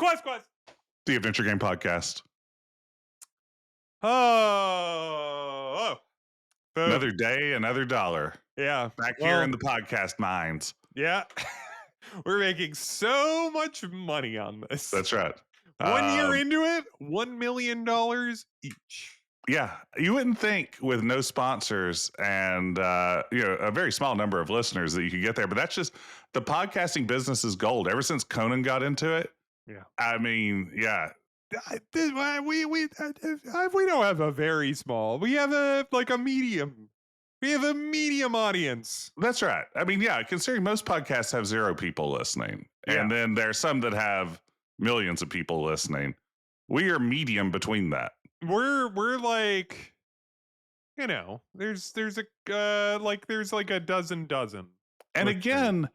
Quest. The Adventure Game Podcast. Oh. Another day, another dollar. Yeah. Back here in the podcast mines. Yeah. We're making so much money on this. That's right. 1 year into it, $1 million each. Yeah, you wouldn't think with no sponsors and a very small number of listeners that you could get there, but that's just the podcasting business is gold. Ever since Conan got into it, yeah. I mean, yeah, We don't have a very small. We have a medium. We have a medium audience. That's right. I mean, yeah, considering most podcasts have 0 people listening, and then there are some that have millions of people listening. We are medium between that. We're like, there's like a dozen. And again,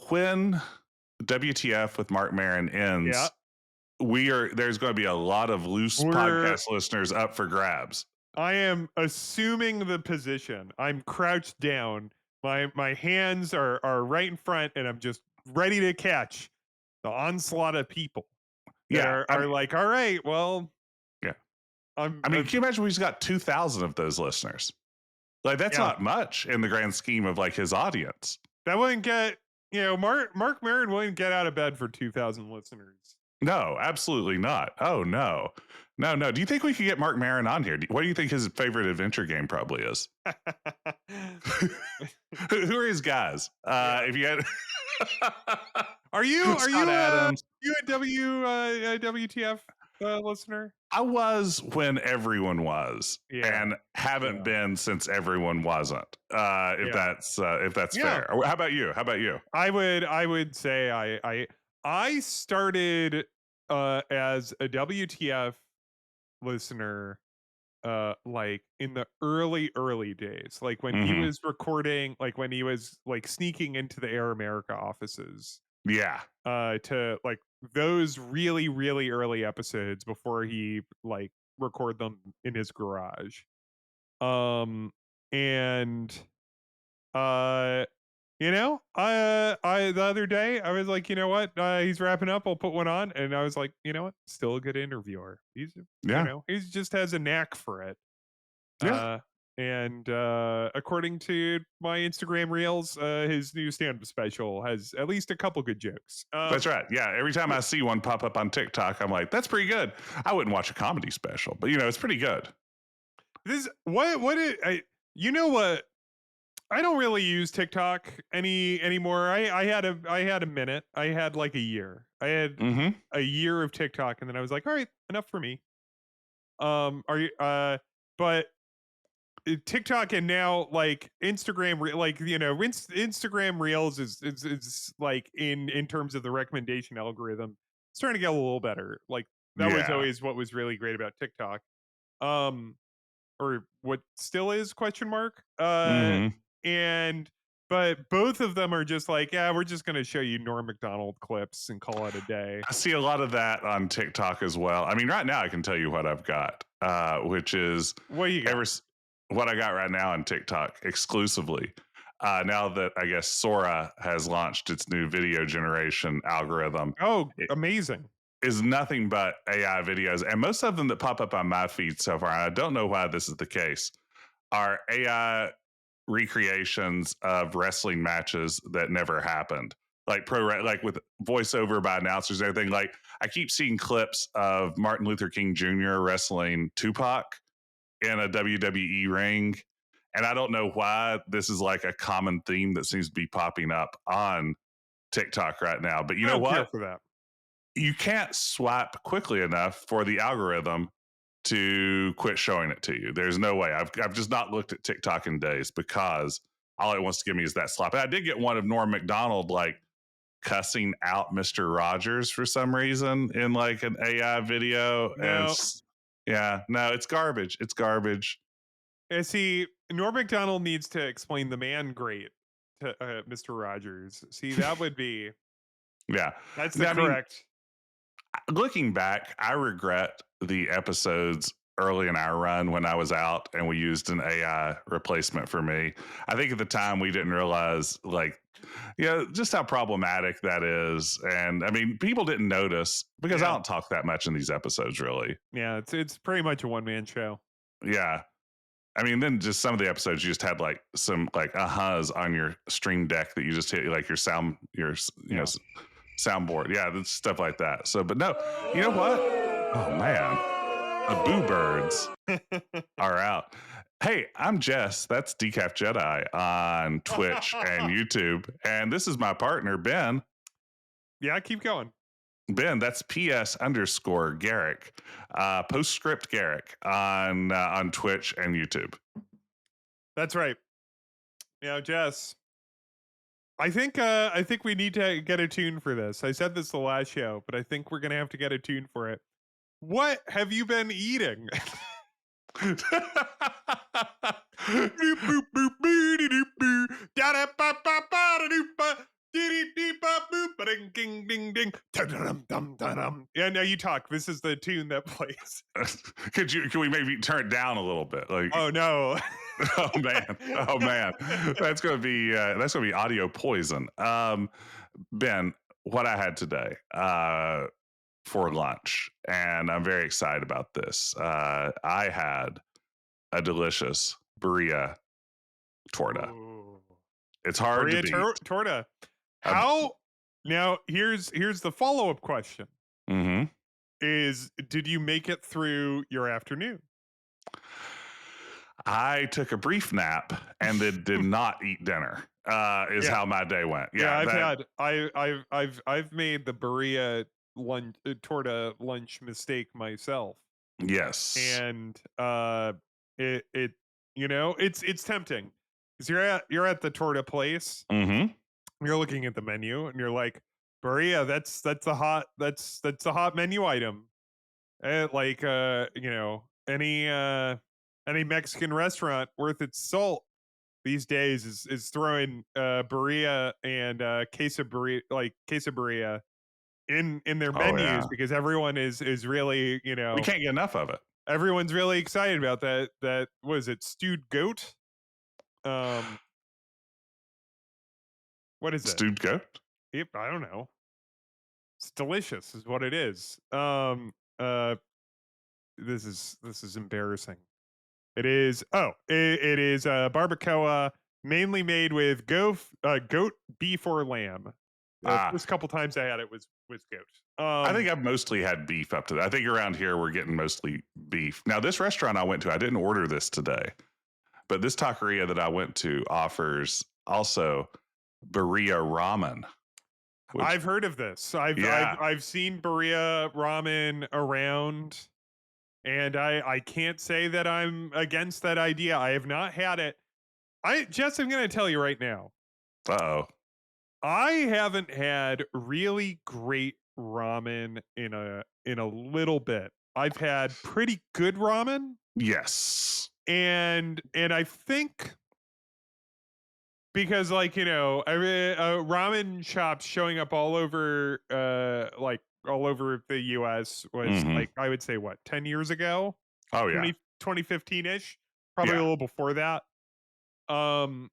when WTF with Mark Maron ends, there's going to be a lot of loose podcast listeners up for grabs. I am assuming the position. I'm crouched down. My hands are right in front, and I'm just ready to catch the onslaught of people. Are like, all right, well, yeah. Can you imagine we just got 2,000 of those listeners? Like, that's not much in the grand scheme of like his audience. That wouldn't get, Mark Maron wouldn't get out of bed for 2,000 listeners. No, absolutely not. Oh, no. No. Do you think we could get Mark Maron on here? What do you think his favorite adventure game probably is? Who are his guys? If you had... Are you a WTF listener? I was when everyone was, and haven't been since everyone wasn't. If that's fair. How about you? I would say I started as a WTF listener like in the early days, like when he was recording, like when he was like sneaking into the Air America offices. Yeah. To like those really early episodes before he like record them in his garage. And I the other day I was like, you know what? He's wrapping up. I'll put one on, and I was like, you know what? Still a good interviewer. He's he just has a knack for it. Yeah. And according to my Instagram reels, his new stand-up special has at least a couple good jokes. That's right. Yeah. Every time I see one pop up on TikTok, I'm like, that's pretty good. I wouldn't watch a comedy special, but it's pretty good. I don't really use TikTok anymore. I had a minute. I had like a year. I had a year of TikTok, and then I was like, all right, enough for me. But TikTok and now like Instagram, Instagram Reels is like in terms of the recommendation algorithm, it's starting to get a little better. Like that was always what was really great about TikTok, or what still is ? But both of them are just like, we're just going to show you Norm Macdonald clips and call it a day. I see a lot of that on TikTok as well. I mean, right now I can tell you what I've got, which is what you got? What I got right now on TikTok exclusively. Now that I guess Sora has launched its new video generation algorithm. Oh, amazing. Is nothing but AI videos. And most of them that pop up on my feed so far, I don't know why this is the case, are AI recreations of wrestling matches that never happened. Like like with voiceover by announcers and everything. Like I keep seeing clips of Martin Luther King Jr. wrestling Tupac in a WWE ring. And I don't know why this is like a common theme that seems to be popping up on TikTok right now. But you know what? For that. You can't swipe quickly enough for the algorithm to quit showing it to you. There's no way. I've just not looked at TikTok in days because all it wants to give me is that slap. And I did get one of Norm Macdonald like cussing out Mr. Rogers for some reason in like an AI video. No. No, it's garbage. It's garbage. And see, Norm Macdonald needs to explain the man great to Mr. Rogers. See, that would be that's the correct. Looking back, I regret the episodes early in our run when I was out and we used an AI replacement for me. I think at the time we didn't realize like just how problematic that is. And I mean, people didn't notice because I Yeah. don't talk that much in these episodes really. Yeah, it's pretty much a one-man show. Yeah. I mean, then just some of the episodes you just had like some like ahas on your stream deck that you just hit like your sound Yeah. soundboard. Yeah, that's stuff like that. So but no, you know what? Oh man. The boo birds are out. Hey, I'm Jess. That's Decaf Jedi on Twitch and YouTube. And this is my partner, Ben. Yeah, keep going. Ben, that's PS underscore Garrick, postscript Garrick on Twitch and YouTube. That's right. Now, Jess, I think we need to get a tune for this. I said this the last show, but I think we're gonna have to get a tune for it. What have you been eating? Yeah, now you talk. This is the tune that plays. Can we maybe turn it down a little bit? Like, Oh no. oh man, that's gonna be audio poison. Ben, what I had today for lunch, and I'm very excited about this. I had a delicious burrito torta. Ooh. It's hard to Maria beat. Torta. A, How now here's the follow-up question. mm-hmm. Is did you make it through your afternoon? I took a brief nap and then did not eat dinner. Is Yeah. how my day went. Yeah, Yeah, I've made the burrito lunch torta lunch mistake myself. yes. And it it's tempting. Cuz you're at the torta place. Mm-hmm. You're looking at the menu and you're like, "Burrito, that's a hot menu item." Like any Mexican restaurant worth its salt these days is throwing burrito and queso burrito in their Oh menus yeah. because everyone is really We can't get enough of it. everyone's really excited about that was it stewed goat. um what is it? Stewed goat. Yep, I don't know. It's delicious is what it is. This is embarrassing. It is. It is barbacoa, mainly made with goat, beef, or lamb. The Ah, first couple times I had it was goat. I think I've mostly had beef up to that. I think around here we're getting mostly beef. Now, this restaurant I went to, I didn't order this today, but this taqueria that I went to offers also burrito ramen. Which, I've heard of this. yeah, I've seen Berea ramen around, and I can't say that I'm against that idea. I have not had it. Jess, I'm going to tell you right now. oh, I haven't had really great ramen in a little bit. I've had pretty good ramen, yes, and I think because ramen shops showing up all over all over the US was mm-hmm. like I would say what 10 years ago, Oh yeah, 2015ish, probably a yeah. little before that. Um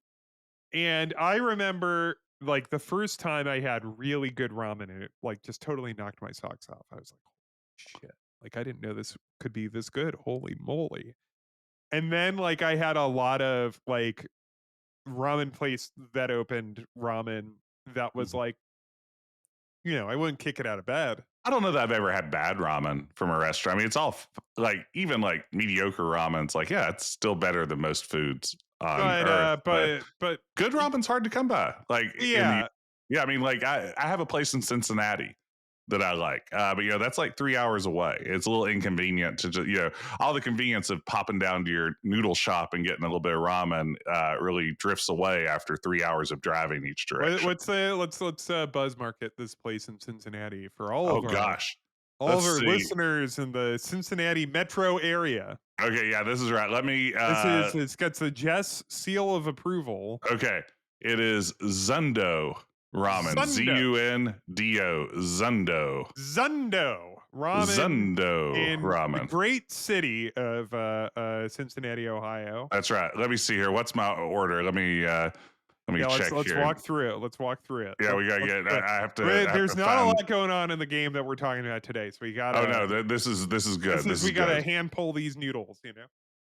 And I remember like the first time I had really good ramen and it like just totally knocked my socks off. I was like, "Holy shit. Like I didn't know this could be this good. Holy moly." And then like I had a lot of like ramen place that opened ramen that was Mhm. like, I wouldn't kick it out of bed. I don't know that I've ever had bad ramen from a restaurant. I mean, it's all like even like mediocre ramen. It's like, yeah, it's still better than most foods on But earth. But but good ramen's hard to come by. Like in the yeah, yeah, I mean, like I have a place in Cincinnati that I like, but that's like 3 hours away. It's a little inconvenient to just all the convenience of popping down to your noodle shop and getting a little bit of ramen really drifts away after 3 hours of driving each direction. what's let's buzz market this place in Cincinnati for Oh gosh, all of let's our see. listeners in the Cincinnati metro area. Okay, yeah, this is right. Let me. It's got the Jess seal of approval. Okay, it is Zundo Ramen. Zundo. Zundo. Zundo. Zundo ramen Zundo in the ramen. great city of Cincinnati, Ohio. That's right. Let me see here. What's my order? Let me Yeah, let's check let's here. walk through it. Let's walk through it. Yeah, we gotta Let's get. do it. I have to. Wait, I have there's to not a find. lot going on in the game that we're talking about today, so we Oh gotta. no, this is good. This We is good. gotta hand pull these noodles.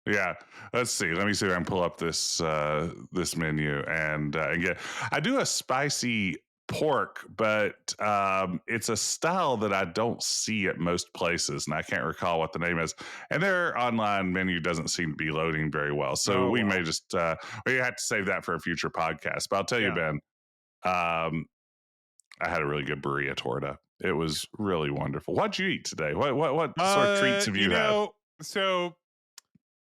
Yeah, let's see. Let me see if I can pull up this menu and get. I do a spicy pork, but it's a style that I don't see at most places, and I can't recall what the name is. And their online menu doesn't seem to be loading very well, so Oh we may well, just we have to save that for a future podcast. But I'll tell you, yeah. Ben, I had a really good burrito torta. It was really wonderful. What'd you eat today? What sort of treats have You you had? know, so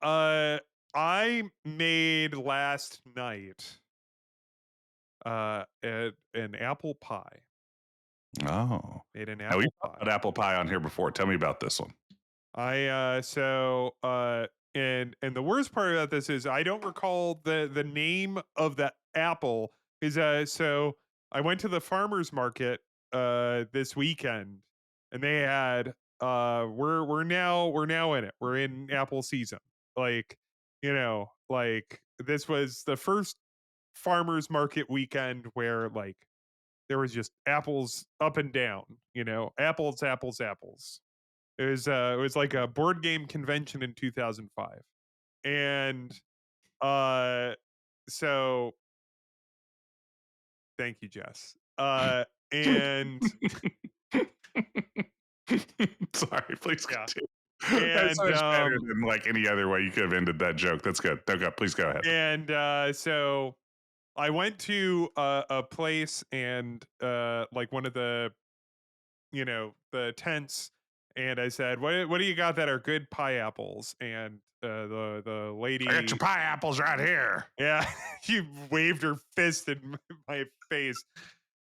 uh, I made last night an apple pie. Oh. Made an Now we've apple talked pie. about apple pie on here before. Tell me about this one. And the worst part about this is I don't recall the name of the apple. Is so I went to the farmers market this weekend, and they had we're now in it. We're in apple season. Like, like this was the first farmers market weekend where like there was just apples up and down, apples, apples, apples. It was like a board game convention in 2005. And uh so thank you, Jess. And Sorry, please yeah. continue. That's so And much better than like any other way you could have ended that joke. That's good. No, go. Please go ahead. so I went to a place and like one of the tents, and I said, what do you got that are good pie apples? And the I got lady, your pie apples right here. yeah, she waved her fist in my face.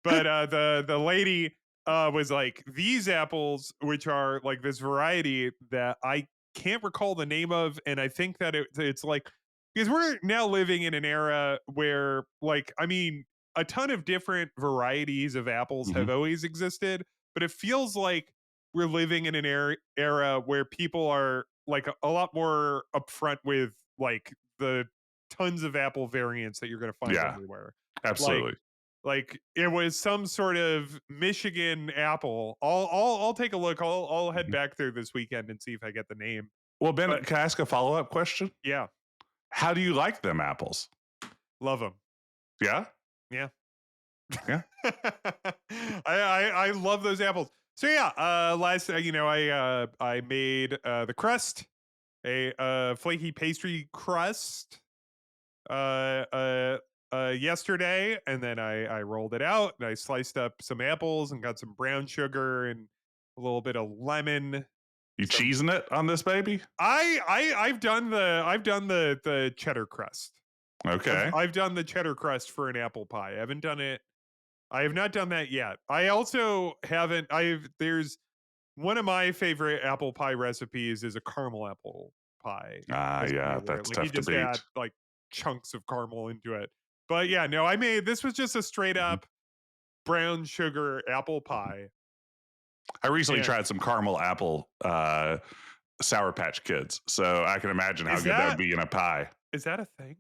But the lady was like, these apples, which are like this variety that I can't recall the name of, and I think that it's like, because we're now living in an era where, like, I mean, a ton of different varieties of apples Hmm. have always existed, but it feels like we're living in an era where people are like a lot more upfront with like the tons of apple variants that you're going to find Yeah, everywhere. Like absolutely. like it was some sort of Michigan apple. I'll take a look. I'll head Mhm. back there this weekend and see if I get the name. Well, Ben, But can I ask a follow up question? yeah, How do you like them apples? love them. Yeah, Yeah. yeah. I love those apples. So yeah, last I made the crust, a flaky pastry crust uh uh yesterday, and then I rolled it out and I sliced up some apples and got some brown sugar and a little bit of lemon. You Some cheesing it on this baby? I've done the cheddar crust. I've Okay. I've done the cheddar crust for an apple pie. I have not done that yet. I also haven't I've there's one of my favorite apple pie recipes is a caramel apple pie Ah, recipe yeah, where that's like you tough to just add beat. like chunks of caramel into it. But yeah, no, this was just a straight Mhm. up brown sugar apple Mhm. pie. I recently And tried some caramel apple Sour Patch Kids, so I can imagine how is good that would that be in a pie. is that a thing?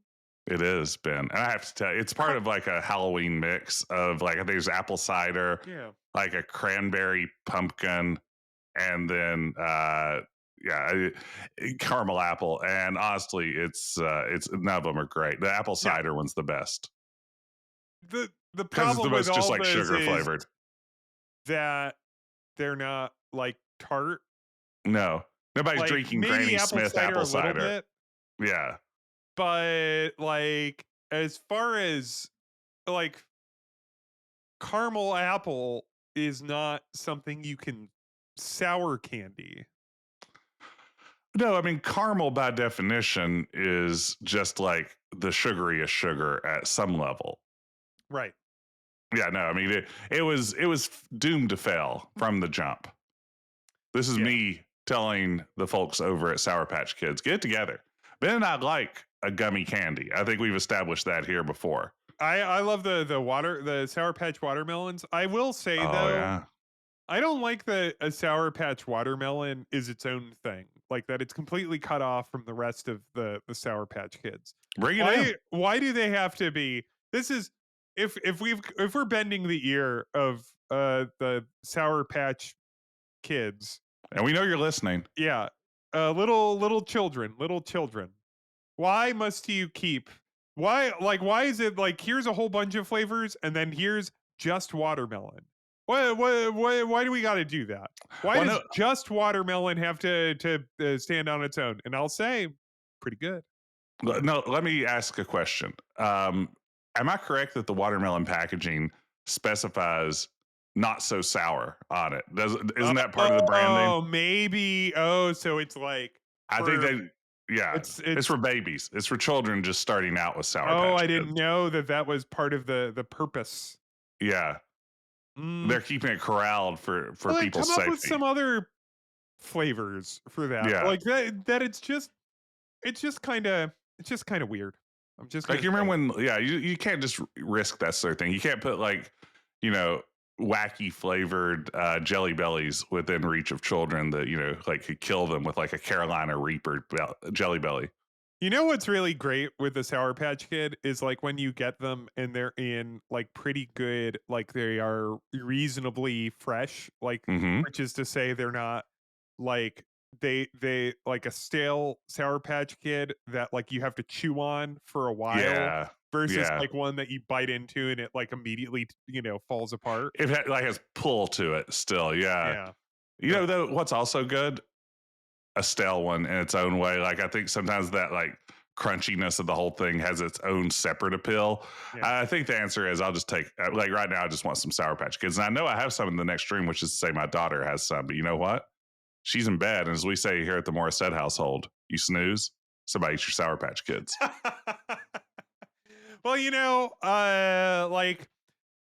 It is, Ben. And I have to tell you, it's part Car- of like a Halloween mix of like, I think there's apple cider, yeah. like a cranberry pumpkin, and then, yeah, caramel apple. And honestly, it's none of them are great. The apple Now, cider one's the best the because it's the problem with most just all like those sugar is flavored. that they're not like tart. No, nobody's Like drinking maybe Granny apple Smith cider apple a little cider. bit, Yeah. but like as far as like caramel apple is not something you can sour candy. No, I mean, caramel by definition is just like the sugariest sugar at some level. Right. Yeah, no, I mean it was doomed to fail from the jump. This is Yeah. me telling the folks over at Sour Patch Kids, get it together. Ben and I like a gummy candy. I think we've established that here before. I love the Sour Patch watermelons. I will say Oh though, yeah, I don't like that a Sour Patch watermelon is its own thing. Like that it's completely cut off from the rest of the Sour Patch Kids. bring it in. Why do they have to be? This is if we're bending the ear of the Sour Patch Kids. And we know you're listening. Yeah. Little children, little children. Why must you keep why is it like here's a whole bunch of flavors and then here's just watermelon? Why do we got to do that? Why Well, does no, just watermelon have to stand on its own? And I'll say pretty good. no. Let me ask a question. Am I correct that the watermelon packaging specifies not so sour on it? Isn't that part of the branding? Oh, maybe. Oh, so it's like I think for they, yeah, it's it's for babies. It's for children just starting out with Sour oh, Patch I Kids. didn't know that was part of the purpose. Yeah, Mm. they're keeping it corralled for Well, then people's come up with safety. some other flavors for that. Yeah, Like that it's just kind of weird. I'm just like gonna you remember say. when? Yeah, you can't just risk that sort of thing. You can't put like, you know, wacky flavored jelly bellies within reach of children that like could kill them with like a Carolina Reaper jelly belly. You know what's really great with the Sour Patch Kid is like when you get them and they're in like pretty good, like they are reasonably fresh, like Mm-hmm. which is to say they're not like they like a stale Sour Patch Kid that like you have to chew on for a while Yeah, versus yeah. like one that you bite into and it like immediately falls apart. Like has pull to it still. Yeah. Yeah. You know though, what's also good? A stale one in its own way. Like I think sometimes that like crunchiness of the whole thing has its own separate appeal. Yeah. I think the answer is I'll just take like right now I just want some Sour Patch Kids. And I know I have some in the next room, which is to say my daughter has some. But you know what? She's in bed, and as we say here at the Morissette household, you snooze, somebody eats your Sour Patch Kids. Well, like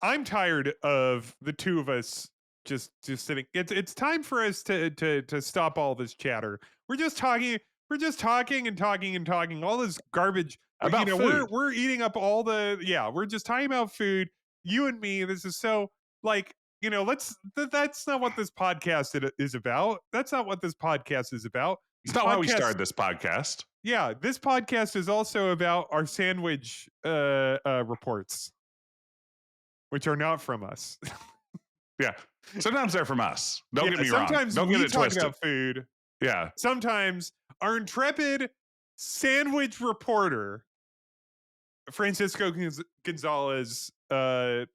I'm tired of the two of us just sitting. It's time for us to stop all this chatter. We're just talking and talking and talking. All this garbage. About food. We're eating up all the yeah. We're just talking about food. You and me. This is so like that's not what this podcast is about. That's not what this podcast is about. It's This not why we podcast started this podcast. yeah, this podcast is also about our sandwich reports, which are not from us. Yeah. Sometimes they're from us. Don't get me wrong. Sometimes Don't get we it talk twisted. about food. Yeah. Sometimes our intrepid sandwich reporter, Francisco Gonzalez, has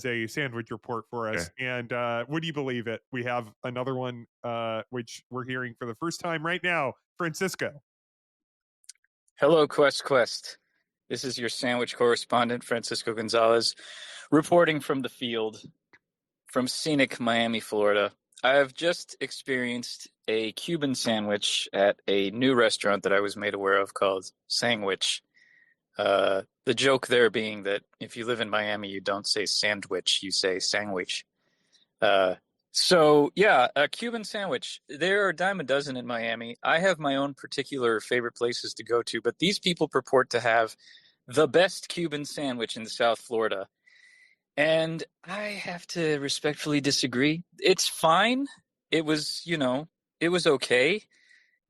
a sandwich report for us. Okay. And would you believe it? We have another one, which we're hearing for the first time right now. Francisco. Hello, Quest. This is your sandwich correspondent, Francisco Gonzalez, reporting from the field from scenic Miami, Florida. I have just experienced a Cuban sandwich at a new restaurant that I was made aware of called Sandwich. The joke there being that if you live in Miami, you don't say sandwich, you say sandwich. So yeah, a Cuban sandwich. There are a dime a dozen in Miami. I have my own particular favorite places to go to, but these people purport to have the best Cuban sandwich in South Florida. And I have to respectfully disagree. It's fine. It was, it was okay.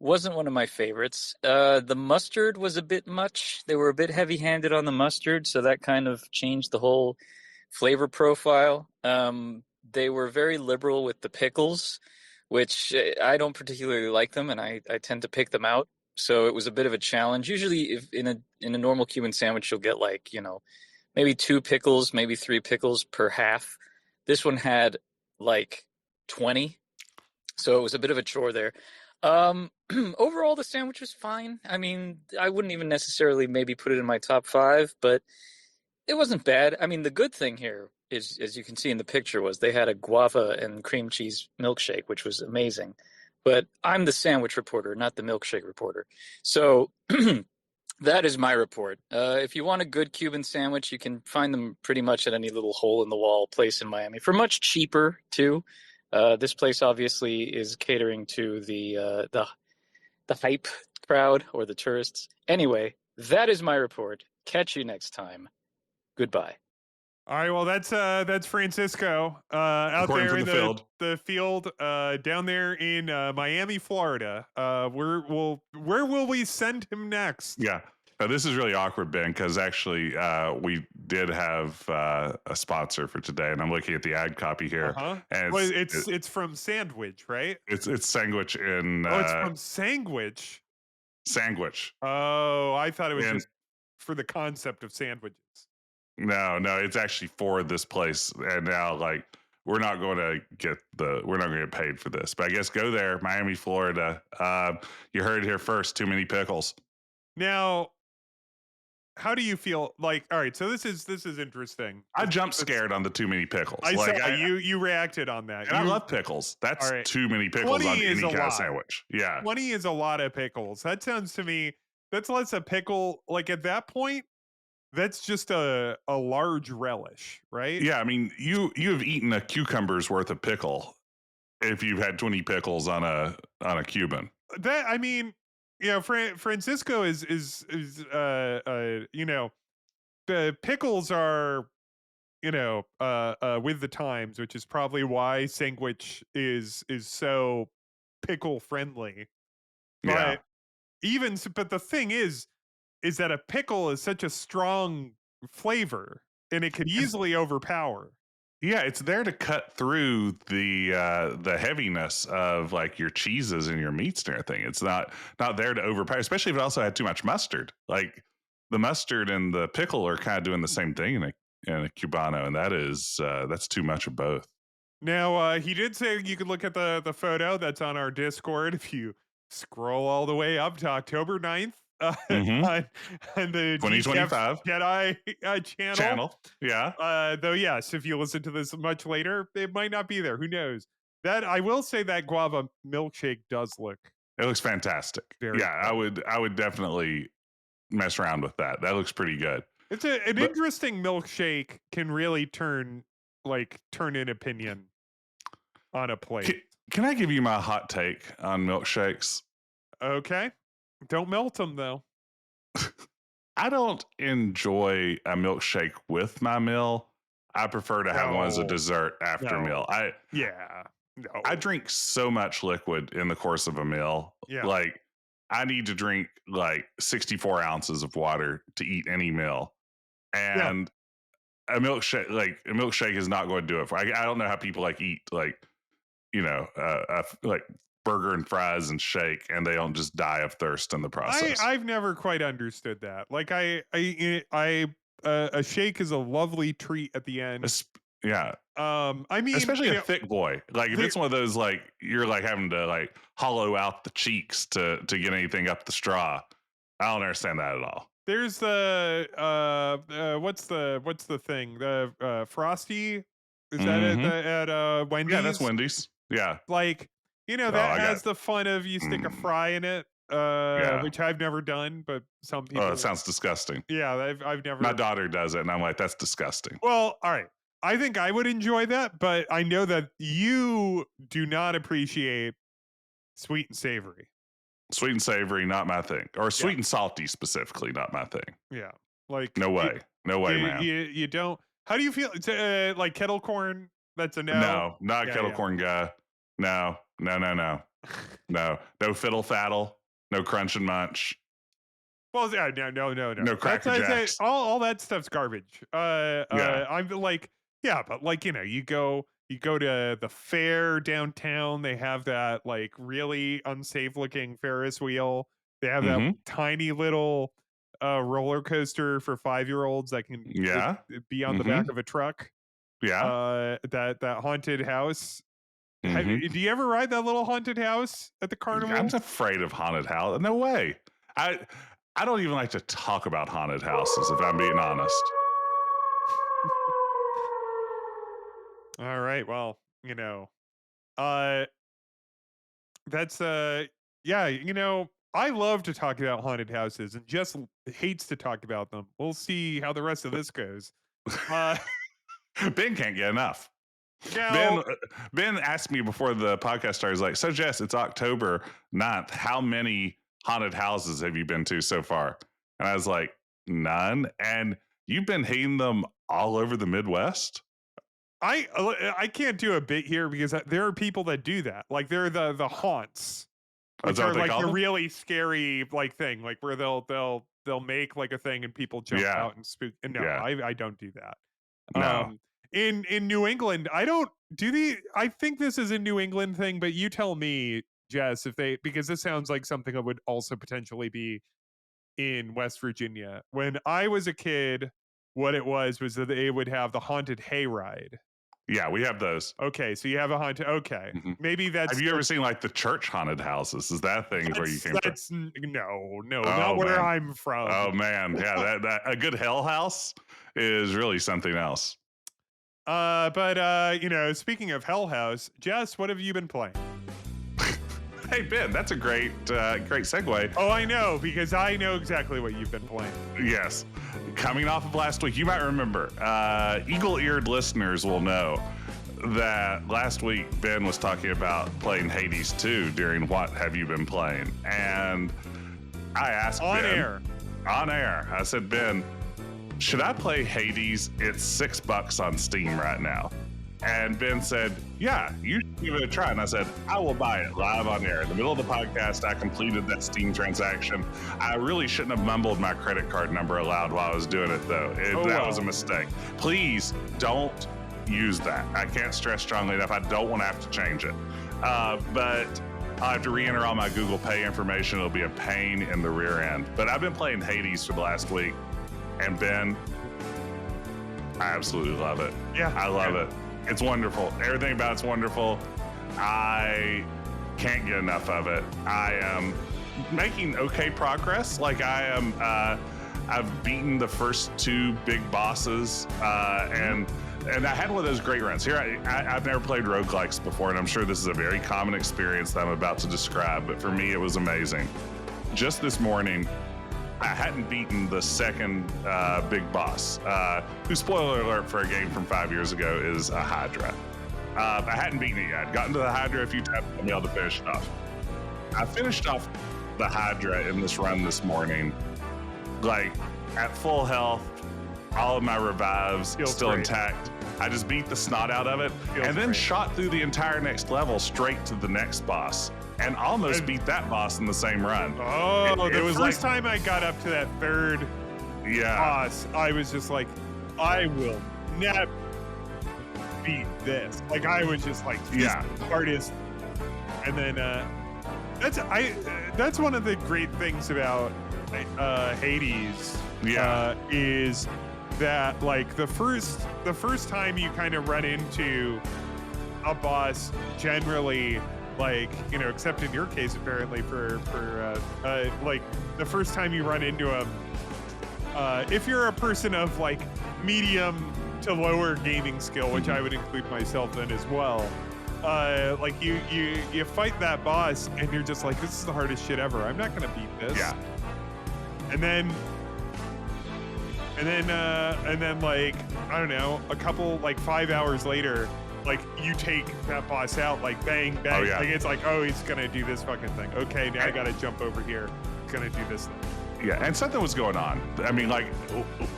Wasn't one of my favorites. The mustard was a bit much. They were a bit heavy-handed on the mustard, so that kind of changed the whole flavor profile. They were very liberal with the pickles, which I don't particularly like them, and I tend to pick them out. So it was a bit of a challenge. Usually, if in a normal Cuban sandwich, you'll get like maybe 2 pickles, maybe 3 pickles per half. This one had like 20, so it was a bit of a chore there. Overall, the sandwich was fine. I mean, I wouldn't even necessarily maybe put it in my top 5, but it wasn't bad. I mean, the good thing here is, as you can see in the picture, was they had a guava and cream cheese milkshake, which was amazing. But I'm the sandwich reporter, not the milkshake reporter. So that is my report. If you want a good Cuban sandwich, you can find them pretty much at any little hole-in-the-wall place in Miami for much cheaper, too. This place obviously is catering to the hype crowd or the tourists. Anyway, That is my report. Catch you next time. Goodbye. All right, well that's Francisco out According there from in the field. the field down there in Miami, Florida. Where will we send him next? Yeah. This is really awkward, Ben, because actually we did have a sponsor for today, and I'm looking at the ad copy here, and Well, it's from Sandwich, right? it's sandwich in Oh, it's from Sandwich. sandwich. Oh, I thought it was And just for the concept of sandwiches. no, it's actually for this place, and now like we're not going to get paid for this, but I guess go there, Miami, Florida. You heard it here first. Too many pickles. Now, how do you feel? Like, all right, so this is interesting. I jumped scared on the too many pickles. I like, saw you reacted on that. And I love pickles. That's right. too many pickles 20 on is any a kind lot. of sandwich. Yeah. 20 is a lot of pickles. That sounds to me, that's less a pickle. Like at that point, that's just a large relish, right? Yeah, I mean, you have eaten a cucumber's worth of pickle if you've had 20 pickles on a Cuban. That, I mean, you know, Francisco is you know, the pickles are, you know, with the times, which is probably why Sandwich is so pickle friendly. Yeah. But the thing is that a pickle is such a strong flavor and it could easily overpower. Yeah, it's there to cut through the heaviness of like your cheeses and your meats and everything. It's not there to overpower, especially if it also had too much mustard. Like the mustard and the pickle are kind of doing the same thing in a Cubano, and that's too much of both. Now, he did say you could look at the photo that's on our Discord if you scroll all the way up to October 9th Mm-hmm. on the 2025 Jedi channel. Yeah. Though, yes, if you listen to this much later, it might not be there. Who knows? That I will say that guava milkshake does look. It looks fantastic. Very Yeah, good. I would definitely mess around with that. That looks pretty good. It's an interesting milkshake can really turn in opinion on a plate. Can I give you my hot take on milkshakes? Okay. Don't melt them though. I don't enjoy a milkshake with my meal. I prefer to have one as a dessert after meal. I drink so much liquid in the course of a meal. Yeah. Like I need to drink like 64 ounces of water to eat any meal. And a milkshake is not going to do it for. I don't know how people like eat like, you know, like burger and fries and shake, and they don't just die of thirst in the process. I've never quite understood that. Like a shake is a lovely treat at the end. Yeah. I mean, especially a thick boy. Like if it's one of those like you're like having to like hollow out the cheeks to get anything up the straw. I don't understand that at all. There's the what's the thing? The Frosty? Is that at Wendy's? Yeah, that's Wendy's. Yeah. Like, you know, that has the fun of you stick a fry in it, which I've never done, but some people. Oh, it sounds disgusting. Yeah, I've never. My daughter does it, and I'm like, that's disgusting. Well, all right. I think I would enjoy that, but I know that you do not appreciate sweet and savory. Sweet and savory, not my thing. Or sweet and salty specifically, not my thing. Yeah. Like no way. No way, man. You don't. How do you feel? Like kettle corn? That's a no. No, not a kettle corn guy. No. No fiddle faddle. No crunch and munch. Well, yeah, no. No Cracker Jacks. All that stuff's garbage. I'm like, yeah, but like, you know, you go to the fair downtown. They have that like really unsafe looking Ferris wheel. They have that tiny little roller coaster for 5-year-olds that can be on the back of a truck. Yeah. That haunted house. Do you ever ride that little haunted house at the carnival? I'm afraid of haunted house. No way. I don't even like to talk about haunted houses, if I'm being honest. All right. Well, you know, that's yeah, you know, I love to talk about haunted houses and Jess hates to talk about them. We'll see how the rest of this goes. Ben can't get enough. Now, Ben asked me before the podcast started, he's like, so Jess, it's October 9th. How many haunted houses have you been to so far? And I was like, none. And you've been hating them all over the Midwest? I can't do a bit here because there are people that do that. Like they're the haunts, Oh, is which that are what they like call the them? really scary like thing, like where they'll make like a thing and people jump Yeah. out and spook. No, Yeah. I don't do that. No. In New England, I don't do I think this is a New England thing, but you tell me, Jess, if they because this sounds like something that would also potentially be in West Virginia. When I was a kid, what it was that they would have the haunted hayride. Yeah, we have those. Okay, so you have a haunted. Okay, Mhm. maybe Have you ever seen like the church haunted houses? Is that thing where you came from? that's no, not Oh where man. I'm from. Oh man. Yeah, that a good hell house is really something else. But you know, speaking of Hell House, Jess, what have you been playing? Hey Ben, that's a great segue. Oh, I know because I know exactly what you've been playing. Yes. Coming off of last week, you might remember, eagle-eared listeners will know that last week Ben was talking about playing Hades 2 during What Have You Been Playing? And I asked On Ben, air. On air. I said, Ben, should I play Hades? It's $6 on Steam right now. And Ben said, yeah, you should give it a try. And I said, I will buy it live on air. In the middle of the podcast, I completed that Steam transaction. I really shouldn't have mumbled my credit card number aloud while I was doing it, though. That was a mistake. Please don't use that. I can't stress strongly enough. I don't want to have to change it. But I'll have to re-enter all my Google Pay information. It'll be a pain in the rear end. But I've been playing Hades for the last week. And Ben, I absolutely love it. Yeah, I love it. It's wonderful. Everything about it's wonderful. I can't get enough of it. I am making okay progress. Like I am, I've beaten the first 2 big bosses, and I had one of those great runs. Here, I've never played roguelikes before, and I'm sure this is a very common experience that I'm about to describe, but for me, it was amazing. Just this morning, I hadn't beaten the second big boss, who, spoiler alert for a game from 5 years ago, is a Hydra. I hadn't beaten it yet. I'd gotten to the Hydra a few times and be able to finish it off. I finished off the Hydra in this run this morning, like at full health, all of my revives still intact. I just beat the snot out of it and then shot through the entire next level straight to the next boss. And almost beat that boss in the same run. Oh, it the was first like, time I got up to that third boss, I was just like, I will never beat this. Like I was just like, this is the hardest. And then that's one of the great things about Hades. Is that like the first time you kind of run into a boss, generally. Like, you know, except in your case, apparently for like the first time you run into him, if you're a person of like medium to lower gaming skill, which I would include myself in as well, like you fight that boss and you're just like, this is the hardest shit ever. I'm not gonna beat this. Yeah. And then like, I don't know, a couple like 5 hours later, like you take that boss out, like bang, bang. Oh, yeah. Like it's like, oh, he's gonna do this fucking thing. Okay, now I gotta jump over here. He's gonna do this thing. Yeah, and something was going on. I mean, like,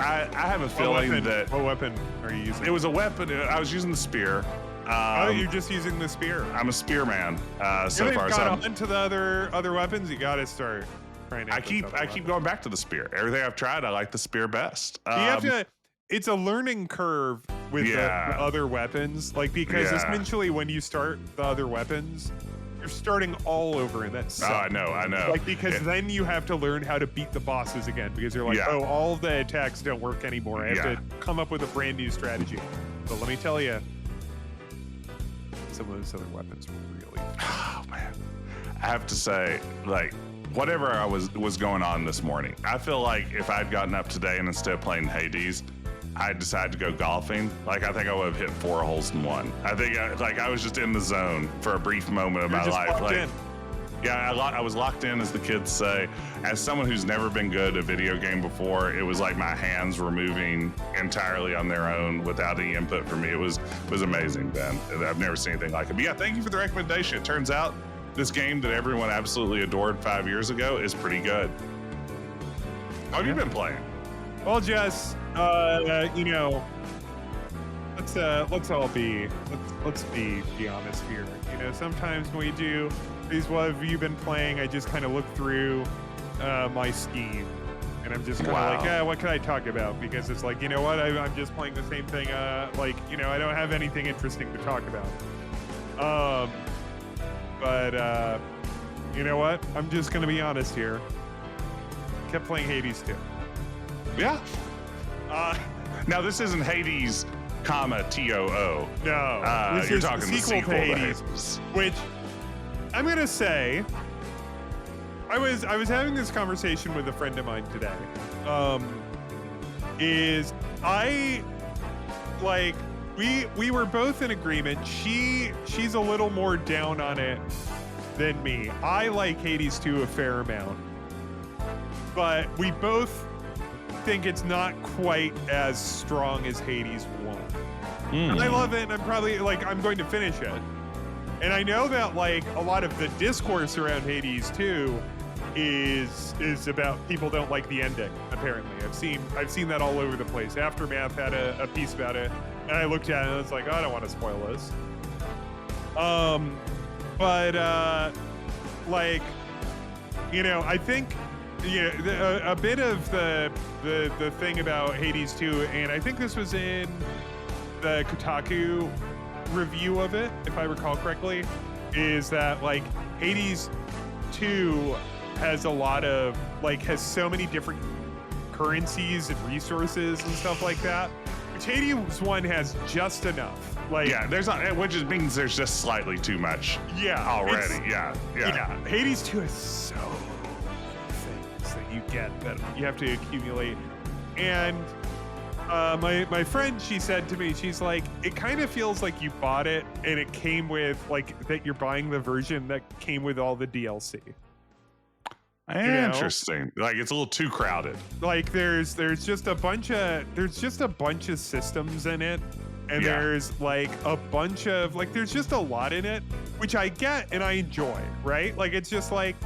I have a feeling what weapon are you using? It was a weapon. I was using the spear. You're just using the spear. I'm a spearman so You've far. got on to the other weapons. You gotta start trying to. I keep going back to the spear. Everything I've tried, I like the spear best. You have to. It's a learning curve with the other weapons, like because essentially when you start the other weapons, you're starting all over, and that's I know. Like because then you have to learn how to beat the bosses again because you're like, oh, all the attacks don't work anymore. I have to come up with a brand new strategy. But let me tell you, some of those other weapons were really. Oh man, I have to say, like. Whatever was going on this morning, I feel like if I'd gotten up today and instead of playing Hades, I decided to go golfing. Like I think I would have hit 4 holes in one. I think I was just in the zone for a brief moment of my life. Like, I was locked in, as the kids say. As someone who's never been good at a video game before, it was like my hands were moving entirely on their own without any input from me. It was amazing, Ben. I've never seen anything like it. But yeah, thank you for the recommendation. It turns out this game that everyone absolutely adored 5 years ago is pretty good. What have you been playing? Well, Jess, you know, let's all be honest here. You know, sometimes when we do these what have you been playing, I just kind of look through my Steam, and I'm just kind of like, what can I talk about? Because it's like, you know what, I'm just playing the same thing. Like, you know, I don't have anything interesting to talk about. But you know what? I'm just gonna be honest here. Kept playing Hades 2. Yeah. Now this isn't Hades, TOO. No, this you're is talking the the sequel to Hades, which I'm gonna say. I was having this conversation with a friend of mine today. We were both in agreement. She's a little more down on it than me. I like Hades 2 a fair amount, but we both think it's not quite as strong as Hades 1. And I love it, and I'm going to finish it. And I know that like a lot of the discourse around Hades 2 is about people don't like the ending. Apparently, I've seen that all over the place. Aftermath had a piece about it, and I looked at it and I was like, oh, I don't want to spoil this. Like, you know, I think a bit of the thing about Hades 2, and I think this was in the Kotaku review of it, if I recall correctly, is that like Hades 2 has a lot of has so many different currencies and resources and stuff like that, which Hades 1 has just enough. There's not, which means there's just slightly too much. Already. Yeah. Hades 2 has so many things that you get that you have to accumulate, and my friend, she said to me, she's like, it kind of feels like you bought it and it came with that you're buying the version that came with all the DLC. Interesting. Like it's a little too crowded. Like there's just a bunch of systems in it, and there's like a bunch of there's just a lot in it, which I get and I enjoy, right? Like it's just like,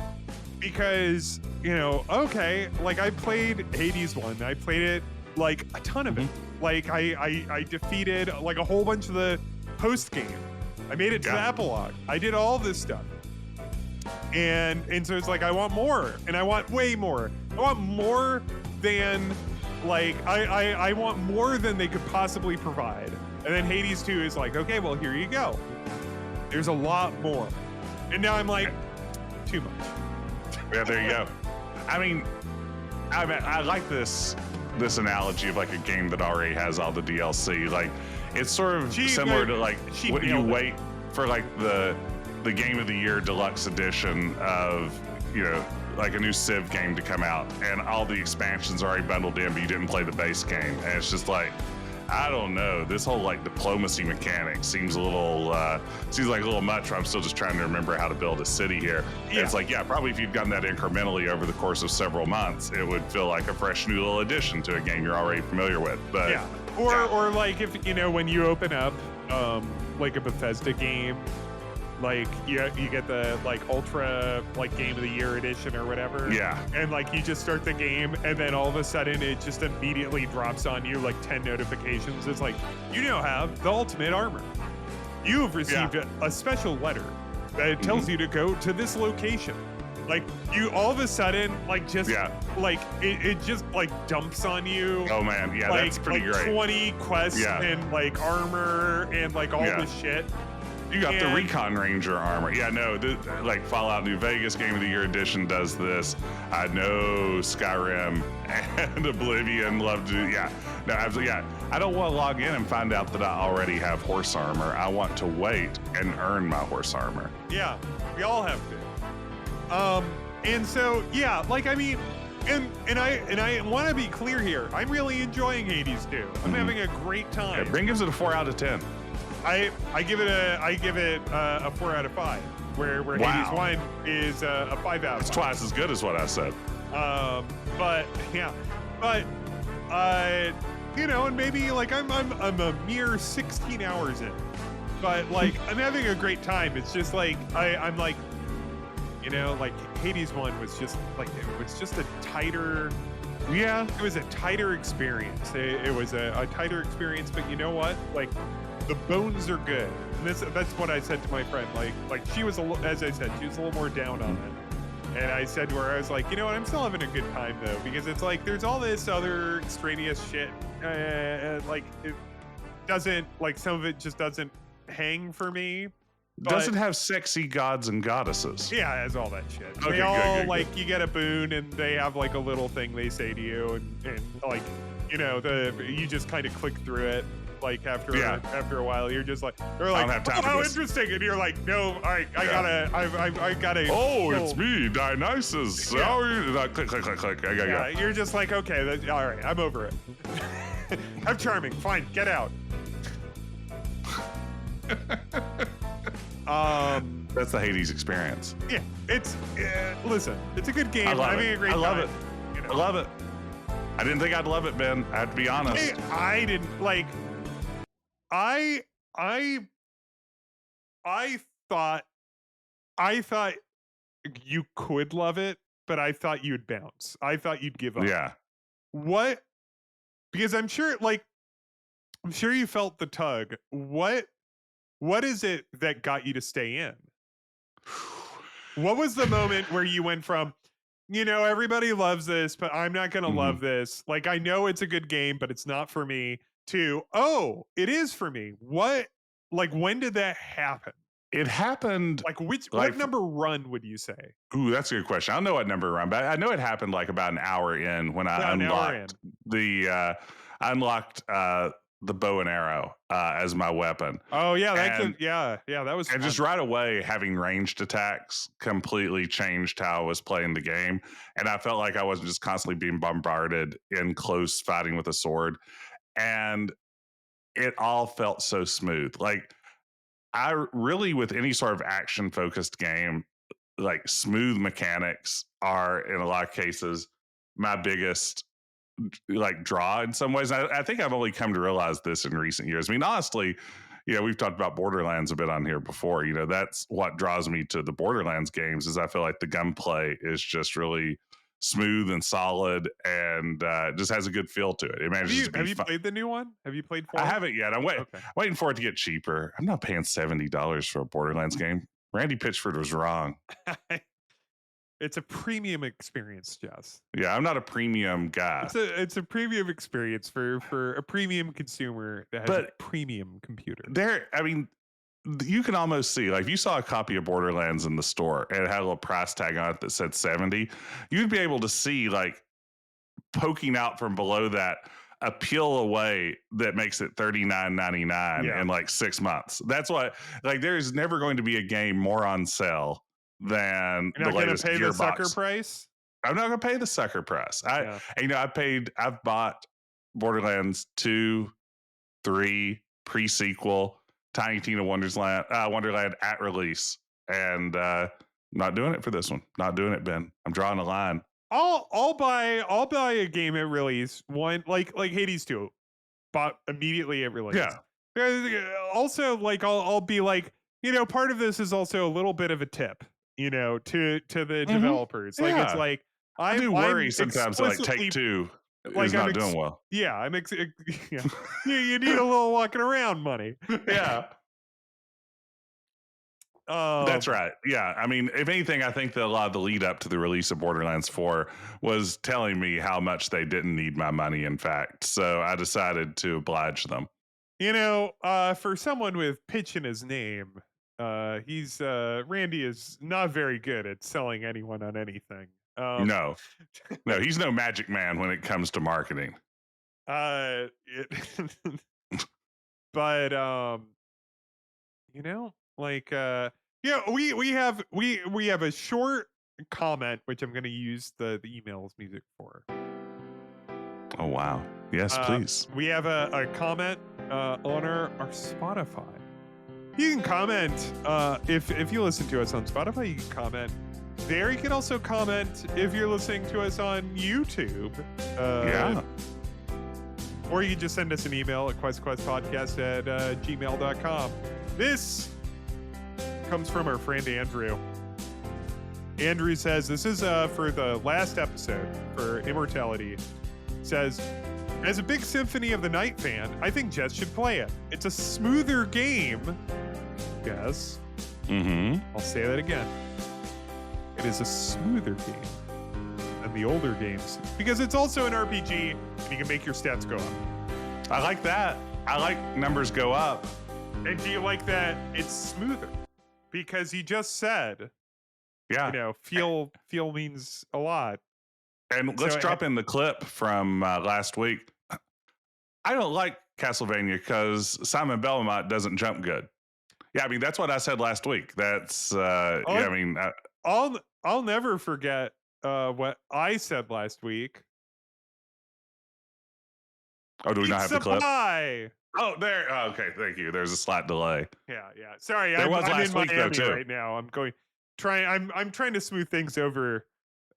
because okay, like I played Hades 1, I played it like a ton of it. Like I defeated like a whole bunch of the post game. I made it to the epilogue. I did all this stuff. And so it's like I want more, and I want way more. I want more than I want more than they could possibly provide. And then Hades 2 is like, okay, well here you go. There's a lot more. And now I'm like, too much. Yeah, there you go. I mean, I like this analogy of like a game that already has all the DLC. Like it's sort of similar to like when you wait for like the Game of the Year Deluxe Edition of like a new Civ game to come out, and all the expansions are already bundled in, but you didn't play the base game, and it's just like, I don't know, this whole like diplomacy mechanic seems like a little much. I'm still just trying to remember how to build a city here. And it's like, probably if you'd done that incrementally over the course of several months, it would feel like a fresh new little addition to a game you're already familiar with. But or like if when you open up like a Bethesda game, like you get the like ultra like Game of the Year edition or whatever, and like you just start the game, and then all of a sudden it just immediately drops on you like 10 notifications. It's like, you now have the ultimate armor, you have received a special letter that tells you to go to this location. Like you all of a sudden like just like it just like dumps on you. Oh man, that's pretty great. 20 quests and like armor and like all this shit. You got the Recon Ranger armor. Like Fallout New Vegas Game of the Year Edition does this. I know Skyrim and Oblivion love to do. No, absolutely. I don't want to log in and find out that I already have horse armor. I want to wait and earn my horse armor. Yeah, we all have to. And so like I mean, and I want to be clear here. I'm really enjoying Hades 2. I'm having a great time. Brink gives it a 4 out of 10. I give it a 4 out of 5, where Hades 1 is a 5 out of 5. It's twice as good as what I said. And maybe like I'm a mere 16 hours in, but like I'm having a great time. It's just like I'm like, like Hades 1 was just like, it was just a tighter Yeah. It was a tighter experience. It was a tighter experience, but you know what? Like, the bones are good. And that's what I said to my friend. Like she was as I said, she was a little more down on it. And I said to her, I was like, you know what? I'm still having a good time though, because it's like there's all this other extraneous shit. Like it doesn't, like some of it just doesn't hang for me. Doesn't have sexy gods and goddesses. Yeah, it has all that shit. Okay, They all good. like you get a boon and they have like a little thing they say to you and like, you know, you just kind of click through it. Like after a while, you're just like, they're like, oh, how interesting, and you're like, no, all right, I gotta. Oh, it's me, Dionysus. Yeah. How are you? Click. I gotta go. You're just like, okay, all right, I'm over it. I'm charming. Fine, get out. That's the Hades experience. Yeah, it's listen, it's a good game. I love it. A great I love time, it. You know? I love it. I didn't think I'd love it, Ben. I have to be honest. I didn't like. I thought you could love it, but I thought you'd bounce. I thought you'd give up. Yeah. What? Because I'm sure you felt the tug. What is it that got you to stay in? What was the moment where you went from, you know, everybody loves this, but I'm not going to love this. Like, I know it's a good game, but it's not for me, to, oh, it is for me. What, like, when did that happen? It happened. Like, what number run would you say? Ooh, that's a good question. I don't know what number run, but I know it happened like about an hour in when I unlocked the bow and arrow as my weapon. Oh yeah, that was. And just right away, having ranged attacks completely changed how I was playing the game, and I felt like I wasn't just constantly being bombarded in close fighting with a sword, and it all felt so smooth. Like I really, with any sort of action focused game, like smooth mechanics are in a lot of cases my biggest like draw in some ways. I think I've only come to realize this in recent years. I mean, honestly, you know, we've talked about Borderlands a bit on here before. You know, that's what draws me to the Borderlands games is I feel like the gunplay is just really smooth and solid and just has a good feel to it. It manages to be Have you played the new one? Have you played 4? I haven't yet. I'm waiting for it to get cheaper. I'm not paying $70 for a Borderlands game. Randy Pitchford was wrong. It's a premium experience, Jess. Yeah, I'm not a premium guy. It's a premium experience for a premium consumer that has a premium computer. I mean, you can almost see, like, if you saw a copy of Borderlands in the store and it had a little price tag on it that said 70, you'd be able to see, like, poking out from below that a peel away that makes it $39.99 in like 6 months. That's what, like, there's never going to be a game more on sale than You're the latest pay Gearbox. The sucker price? I'm not going to pay the sucker price. I've bought Borderlands 2, 3, pre-sequel, Tiny Tina Wonderland at release, and not doing it for this one. Not doing it, Ben. I'm drawing a line. I'll buy a game at release. One like Hades 2, bought immediately at release. Yeah. Also, like I'll be like, you know, part of this is also a little bit of a tip, you know, to the developers. Like it's like I do worry sometimes. Like Take-Two is not doing well. Yeah, you need a little walking around money. Yeah. That's right. Yeah. I mean, if anything, I think that a lot of the lead up to the release of Borderlands 4 was telling me how much they didn't need my money, in fact. So I decided to oblige them. You know, for someone with pitch in his name, Randy is not very good at selling anyone on anything. No, he's no magic man when it comes to marketing. But you know, like we have a short comment which I'm going to use the emails music for. Oh wow. Yes, please. We have a comment on our Spotify. You can comment if you listen to us on Spotify, you can comment there. You can also comment if you're listening to us on YouTube. Or you can just send us an email at questquestpodcast@gmail.com. This comes from our friend Andrew. Andrew says, this is for the last episode for Immortality. Says, as a big Symphony of the Night fan, I think Jess should play it. It's a smoother game. Yes. I'll say that again. It is a smoother game than the older games because it's also an RPG and you can make your stats go up. I like that. I like numbers go up. And do you like that it's smoother? Because he just said, Yeah. feel means a lot. And let's drop in the clip from last week. I don't like Castlevania because Simon Belmont doesn't jump good. Yeah, I mean, that's what I said last week. That's, I'll never forget what I said last week. Oh, do we not have the clip? Pie. Oh, there. Oh, okay, thank you. There's a slight delay. Yeah. Sorry, There was I'm last in week, though, Miami too. right now. I'm trying to smooth things over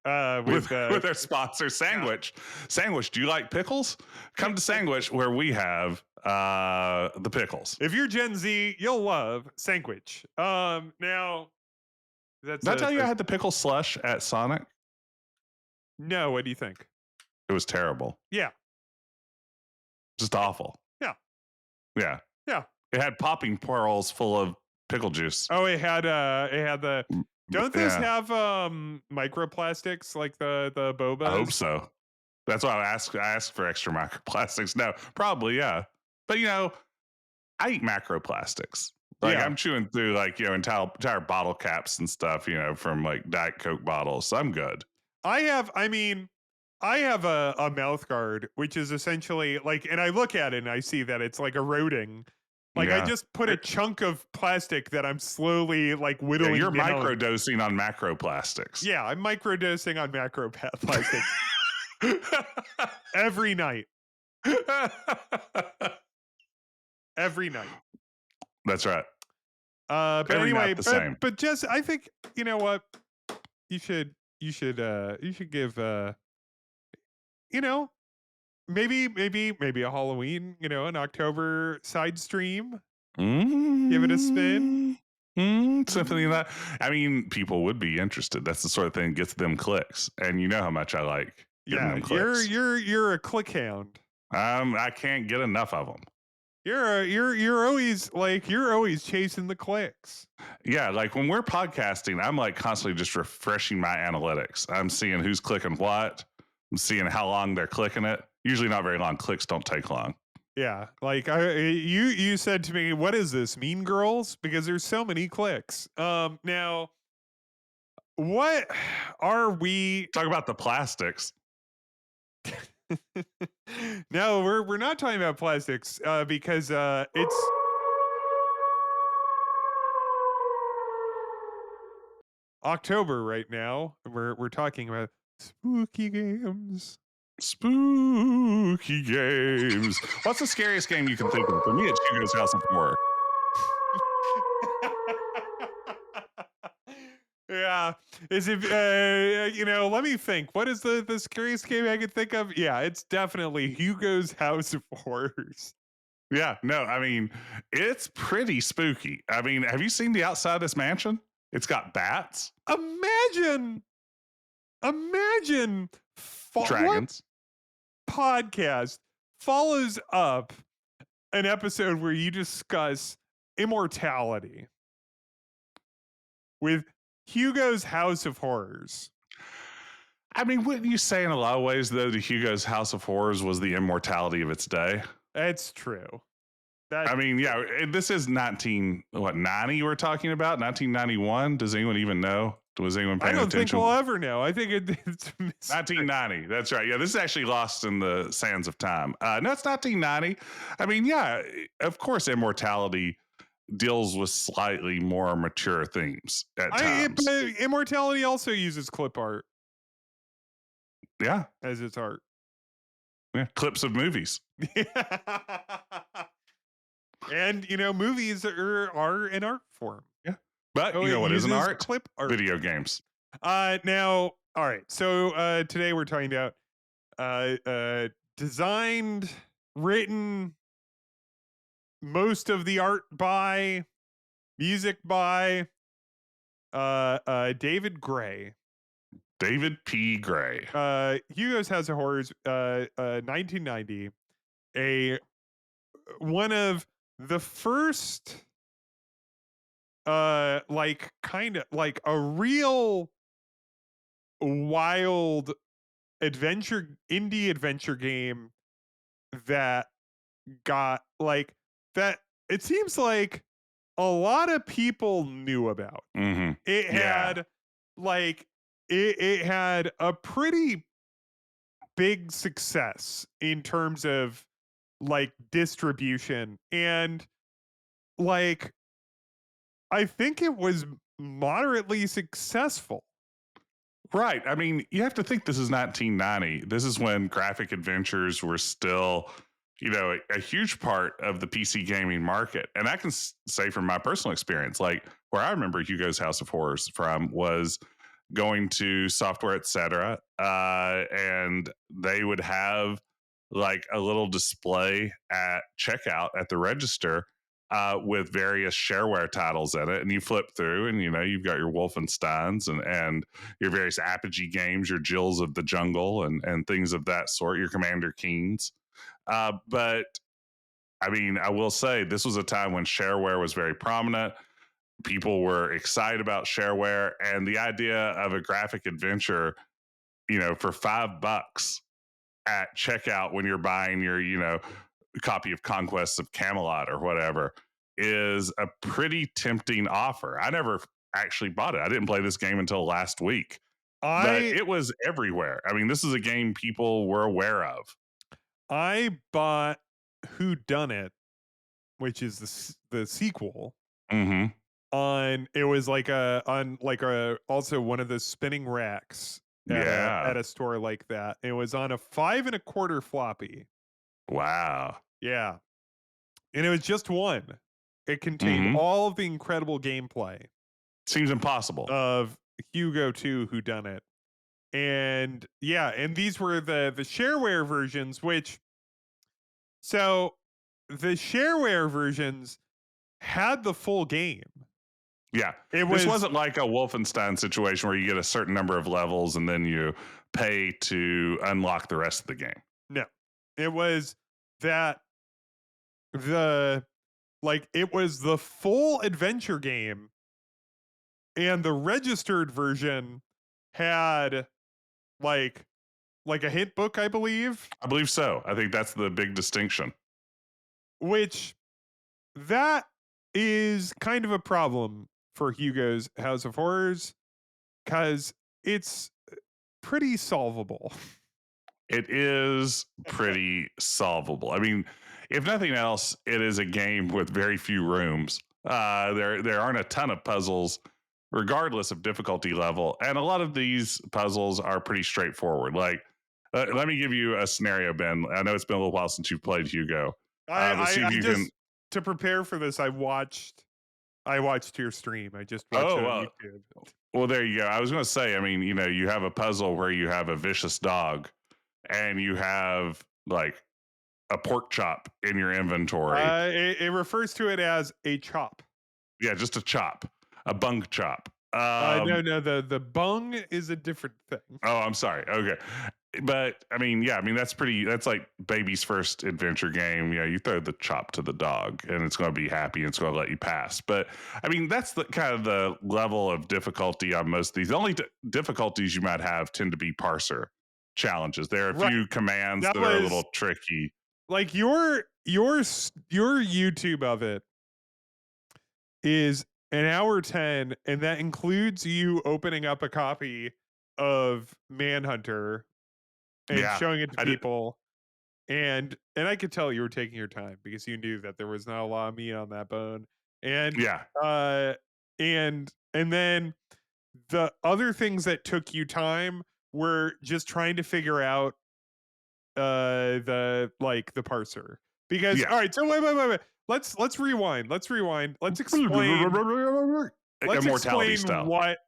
with our sponsor, Sandwich. Yeah. Sandwich, do you like pickles? Come to Sandwich where we have the pickles. If you're Gen Z, you'll love Sandwich. Now, did I tell you I had the pickle slush at Sonic? No, what do you think? It was terrible. Yeah. Just awful. Yeah. It had popping pearls full of pickle juice. Oh, it had the. Don't those have microplastics like the boba? I hope so. That's why I asked for extra microplastics. No, probably, yeah. But I eat macroplastics. Like I'm chewing through entire bottle caps and stuff, from like Diet Coke bottles. So I'm good. I have a mouth guard, which is essentially and I look at it and I see that it's like eroding. I just put a chunk of plastic that I'm slowly whittling you're down. microdosing on macroplastics. Yeah, I'm microdosing on macroplastics every night. Every night. That's right. But every anyway, same. But Jess, I think you know what you should give maybe a Halloween, an October side stream. Give it a spin. Something like that. I mean, people would be interested. That's the sort of thing that gets them clicks, and you know how much I like getting them clicks. You're a click hound. I can't get enough of them. You're always chasing the clicks. Yeah, when we're podcasting, I'm constantly just refreshing my analytics. I'm seeing who's clicking what. I'm seeing how long they're clicking it. Usually not very long. Clicks don't take long. Yeah, you said to me, "What is this, Mean Girls?" Because there's so many clicks. Now, what are we talk about the plastics? No, we're not talking about plastics because it's October right now. We're talking about spooky games. Spooky games. What's the scariest game you can think of? For me, it's Hugo's House of Horror. Yeah. Is it let me think. What is the scariest game I could think of? Yeah, it's definitely Hugo's House of Horrors. Yeah, no, I mean, it's pretty spooky. I mean, have you seen the outside of this mansion? It's got bats. Imagine dragons. What podcast follows up an episode where you discuss immortality with Hugo's House of Horrors? I mean, wouldn't you say in a lot of ways, though, that Hugo's House of Horrors was the immortality of its day? That's true. I mean, yeah, this is 90 we're talking about? 1991? Does anyone even know? Was anyone paying attention? I don't think we'll ever know. I think it's 1990. That's right. Yeah, this is actually lost in the sands of time. No, it's 1990. I mean, yeah, of course, immortality deals with slightly more mature themes at times. But immortality also uses clip art. Yeah. As its art. Yeah, clips of movies. And, movies are an art form. Yeah. But you know what is an art? Clip art. Video games. Now, all right. So today we're talking about designed, written, most of the art by, music by David Gray. David P. Gray. Hugo's House of Horrors, 1990. One of the first, like kind of like a real wild indie adventure game that got like that. It seems like a lot of people knew about. Mm-hmm. It Yeah. had like it had a pretty big success in terms of like distribution, and like I think it was moderately successful. Right. I mean, you have to think this is 1990. This is when graphic adventures were still, a huge part of the PC gaming market. And I can say from my personal experience, like where I remember Hugo's House of Horrors from was going to Software Etc. And they would have like a little display at checkout at the register with various shareware titles in it, and you flip through, and you've got your Wolfensteins and your various Apogee games, your Jills of the Jungle, and things of that sort, your Commander Keens. But I mean, I will say this was a time when shareware was very prominent. People were excited about shareware, and the idea of a graphic adventure, for $5 at checkout when you're buying your, copy of Conquests of Camelot or whatever is a pretty tempting offer. I never actually bought it. I didn't play this game until last week, but it was everywhere. I mean, this is a game people were aware of. I bought Who Done It, which is the sequel. Mm-hmm. It was like also one of the spinning racks at a store like that. It was on a 5 1/4 floppy. Wow. Yeah. And it was just one. It contained all of the incredible gameplay. Seems impossible. Of Hugo 2 Who Done It. And yeah, and these were the shareware versions, which so the shareware versions had the full game. Yeah. This wasn't like a Wolfenstein situation where you get a certain number of levels and then you pay to unlock the rest of the game. No. It was that it was the full adventure game, and the registered version had like a hint book, I believe. I believe so. I think that's the big distinction. Which that is kind of a problem for Hugo's House of Horrors, because it's pretty solvable. It is pretty solvable. I mean, if nothing else, it is a game with very few rooms. There aren't a ton of puzzles, regardless of difficulty level, and a lot of these puzzles are pretty straightforward. Like, let me give you a scenario, Ben. I know it's been a little while since you've played Hugo. To prepare for this, I watched your stream. I just watched it on YouTube. Well, there you go. I was going to say, I mean, you have a puzzle where you have a vicious dog, and you have like a pork chop in your inventory. It refers to it as a chop. Yeah, just a chop, a bung chop. No, the bung is a different thing. Oh, I'm sorry. Okay. But I mean, that's like baby's first adventure game. Yeah, you throw the chop to the dog and it's going to be happy and it's going to let you pass. But I mean, that's the kind of the level of difficulty on most of these. The only difficulties you might have tend to be parser challenges. There are a few commands that are a little tricky. Like your YouTube of it is an hour 10, and that includes you opening up a copy of Manhunter and showing it to people. And I could tell you were taking your time because you knew that there was not a lot of meat on that bone. And and then the other things that took you time were just trying to figure out the parser. Because all right, so wait. Let's rewind. Let's explain Immortality style. What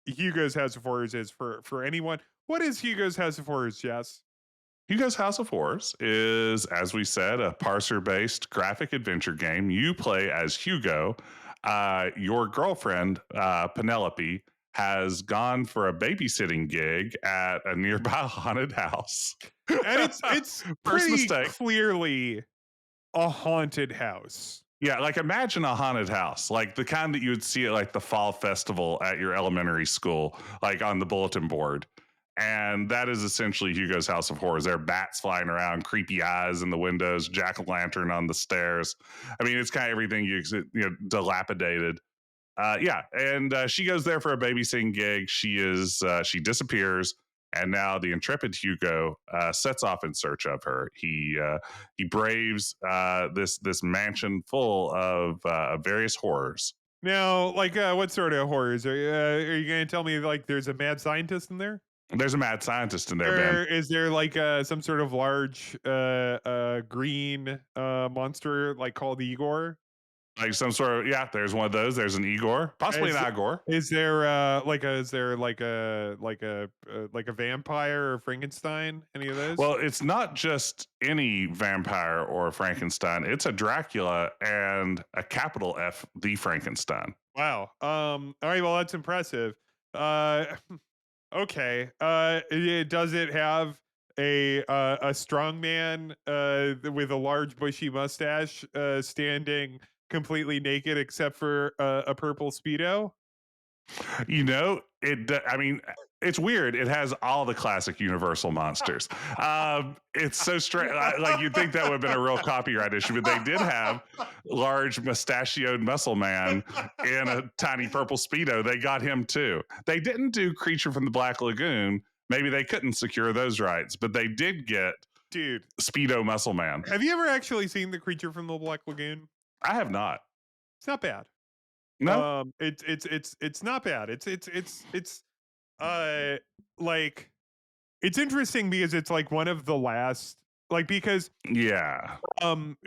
Hugo's House of Horrors is for anyone. What is Hugo's House of Horrors, Jess? Hugo's House of Horrors is, as we said, a parser based graphic adventure game. You play as Hugo. Your girlfriend, Penelope, has gone for a babysitting gig at a nearby haunted house. And it's First pretty mistake. clearly a haunted house. Yeah, like imagine a haunted house, like the kind that you would see at like the fall festival at your elementary school, like on the bulletin board. And that is essentially Hugo's House of Horrors. There are bats flying around, creepy eyes in the windows, jack o' lantern on the stairs. I mean, it's kind of everything dilapidated. Yeah, and she goes there for a babysitting gig. She disappears, and now the intrepid Hugo sets off in search of her. He braves this mansion full of various horrors. Now, like, what sort of horrors are you going to tell me? Like, there's a mad scientist in there, There's a mad scientist in there, Ben. or is there like some sort of large green monster like called Igor? Like some sort of There's one of those. There's an Igor, possibly Is an Igor. is there like a vampire or Frankenstein? Any of those? Well, it's not just any vampire or Frankenstein. It's a Dracula and a capital F, the Frankenstein. Wow. All right. Well, that's impressive. Uh, okay. Does it have a strong man with a large bushy mustache standing completely naked except for a purple speedo? You know, I mean, it's weird. It has all the classic Universal monsters. It's so strange. Like you'd think that would have been a real copyright issue, but they did have large mustachioed muscle man in a tiny purple speedo. They got him too. They didn't do Creature from the Black Lagoon. Maybe they couldn't secure those rights, but they did get Dude, Speedo Muscle Man. have you ever actually seen The Creature from the Black Lagoon? I have not. It's not bad. No. It's not bad. It's uh like it's interesting because it's like one of the last, like, because Yeah.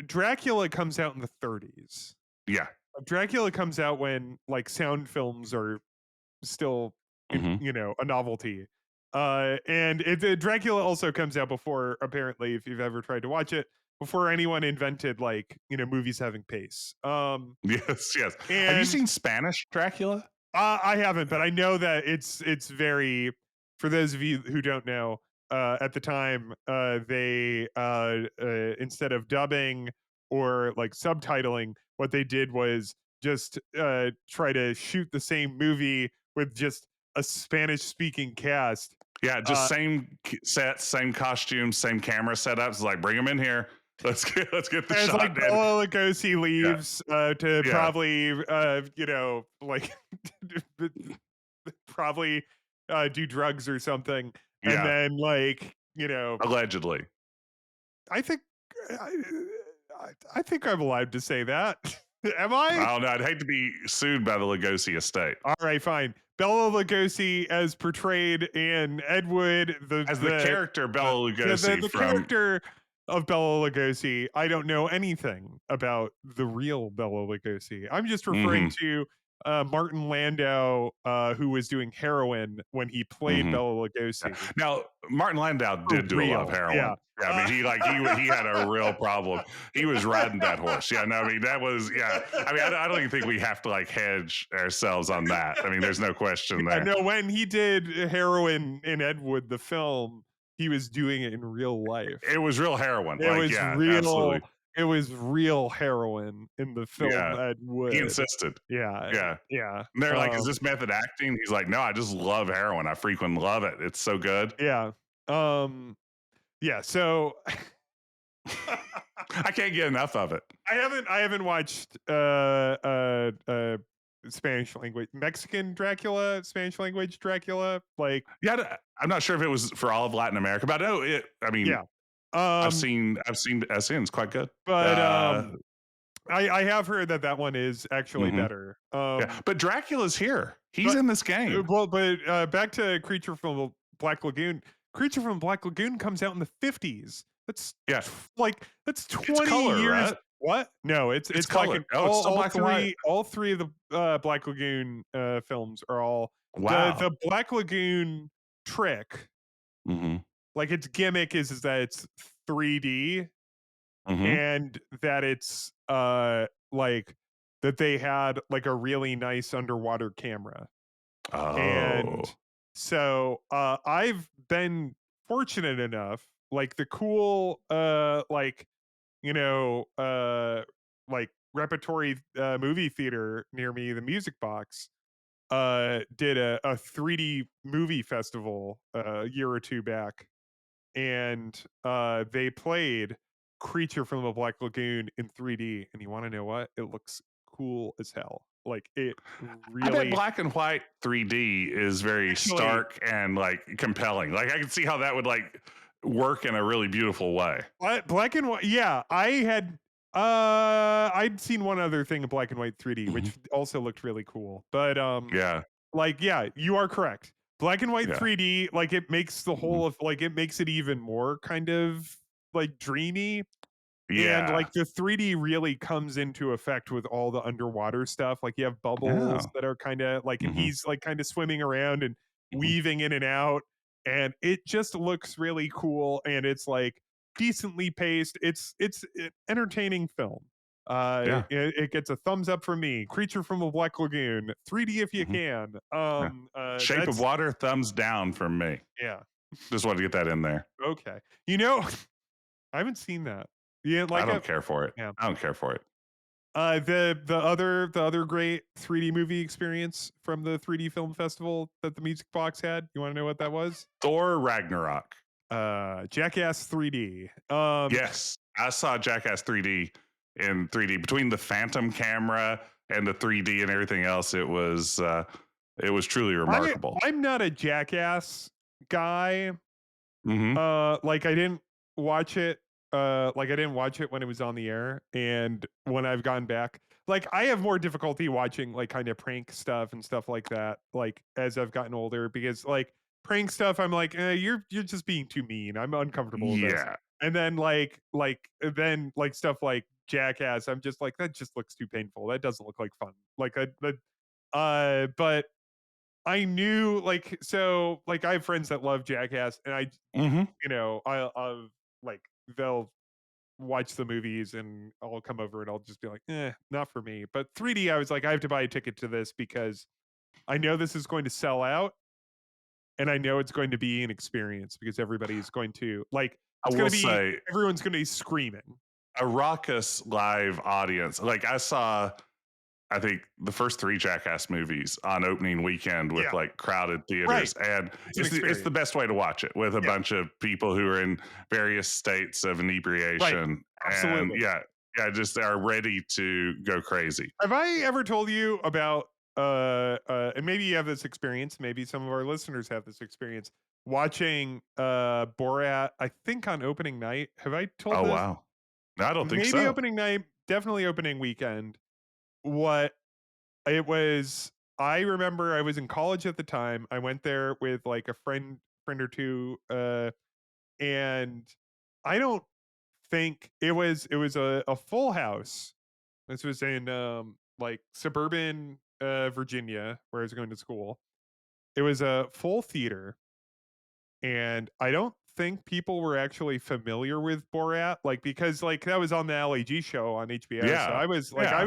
Dracula comes out in the 30s. Yeah. Dracula comes out when like sound films are still Mhm. a novelty. And Dracula also comes out before, apparently, if you've ever tried to watch it, before anyone invented like movies having pace. Yes. Yes. Have you And seen Spanish Dracula? I haven't, but I know that it's very. For those of you who don't know, at the time, they instead of dubbing or like subtitling, what they did was just try to shoot the same movie with just a Spanish-speaking cast. Yeah, just same sets, same costumes, same camera setups. It's like bring them in here. Let's get the As shot. like Bela Lugosi leaves to Yeah. probably like probably do drugs or something, and Yeah. then like Allegedly. I think I think I'm allowed to say that. Am I? I don't know. I'd hate to be sued by the Lugosi estate. All right, fine. Bela Lugosi as portrayed in Ed Wood, As the character Bela Lugosi the from character of Bela Lugosi. I don't know anything about the real Bela Lugosi. I'm just referring to Martin Landau, who was doing heroin when he played Bela Lugosi. Now, Martin Landau did do a lot of heroin. Yeah. I mean, he had a real problem. He was riding that horse. Yeah, no, I mean that was I mean, I don't even think we have to like hedge ourselves on that. I mean, there's no question there. No, when he did heroin in Ed Wood, the film, he was doing it in real life. It was real heroin. It was real. Absolutely. It was real heroin in the film Ed Wood. He insisted. Yeah. And they're like, "Is this method acting?" He's like, "No, I just love heroin. I frequently love it. It's so good." Yeah. Yeah. So I can't get enough of it. I haven't watched Spanish language Mexican Dracula, Spanish language Dracula. Like, I'm not sure if it was for all of Latin America, but I know it. I mean, yeah. I've seen it's quite good. But I have heard that one is actually better. But Dracula's here. He's in this game. Well, but back to Creature from the Black Lagoon. Creature from Black Lagoon comes out in the 50s. That's that's 20 color, years. right? What? No, it's color. like It's still black and white. all three of the Black Lagoon films are all Wow. the Black Lagoon trick. like its gimmick is that it's 3D Mm-hmm. and that it's like that they had like a really nice underwater camera. And Oh. so I've been fortunate enough, like the cool like you know like repertory movie theater near me, the Music Box, did a 3D movie festival a year or two back, and they played Creature from the Black Lagoon in 3D, and you want to know what? It looks cool as hell. Like it I bet really black and white 3D is very actually stark and like compelling. Like I can see how that would like work in a really beautiful way. black and white. Yeah, I'd seen one other thing in black and white 3D, Hmm. which also looked really cool. But Yeah. like yeah, you are correct. Black and white Yeah. 3D, like it makes the Mhm. whole of like it makes it even more kind of like dreamy. And Yeah. like the 3D really comes into effect with all the underwater stuff. Like you have bubbles Oh. that are kind of like, and Hmm. he's like kind of swimming around and Hmm. weaving in and out. And it just looks really cool. And it's like decently paced. It's an entertaining film. Yeah. It gets a thumbs up from me. Creature from the Black Lagoon, 3D if you Hmm. can. Yeah. Shape of That's Water, thumbs down from me. yeah. Just wanted to get that in there. Okay. You know, I haven't seen that. You didn't I like don't it? care for it. Yeah. I don't care for it. The other great 3D movie experience from the 3D film festival that the Music Box had. You want to know what that was? Thor Ragnarok. Jackass 3D. Yes, I saw Jackass 3D in 3D between the Phantom camera and the 3D and everything else. It was truly I remarkable. I'm not a Jackass guy. Hmm. Like I didn't watch it. Like I didn't watch it when it was on the air, and when I've gone back, like I have more difficulty watching like kind of prank stuff and stuff like that. Like as I've gotten older, because like prank stuff, I'm like, you're just being too mean. I'm uncomfortable with this. Yeah. And then then like stuff like Jackass, I'm just like that just looks too painful. That doesn't look like fun. But I knew like so like I have friends that love Jackass, and Hmm. I'll like they'll watch the movies and I'll come over and I'll just be like, not for me. But 3D, I was like, I have to buy a ticket to this because I know this is going to sell out, and I know it's going to be an experience because everybody's going to like I it's going will to be say everyone's going to be screaming. a raucous live audience. Like I saw, I think the first three Jackass movies on opening weekend with Yeah, like crowded right. theaters, and It's an it's the experience. best way to watch it with a Yeah, bunch of people who are in various states of right. inebriation, and Absolutely. just are ready to go crazy. Have I ever told you about and maybe you have this experience, maybe some of our listeners have this experience watching Borat, I think on opening night. Have I told Oh this? wow, I don't think Maybe so. opening night, definitely opening weekend. What it was, I remember I was in college at the time. I went there with like a friend or two, and I don't think it was a full house. This was in like suburban Virginia where I was going to school. It was a full theater, and I don't think people were actually familiar with Borat, like because like that was on the LAG show on HBO. So Yeah, I was like yeah. I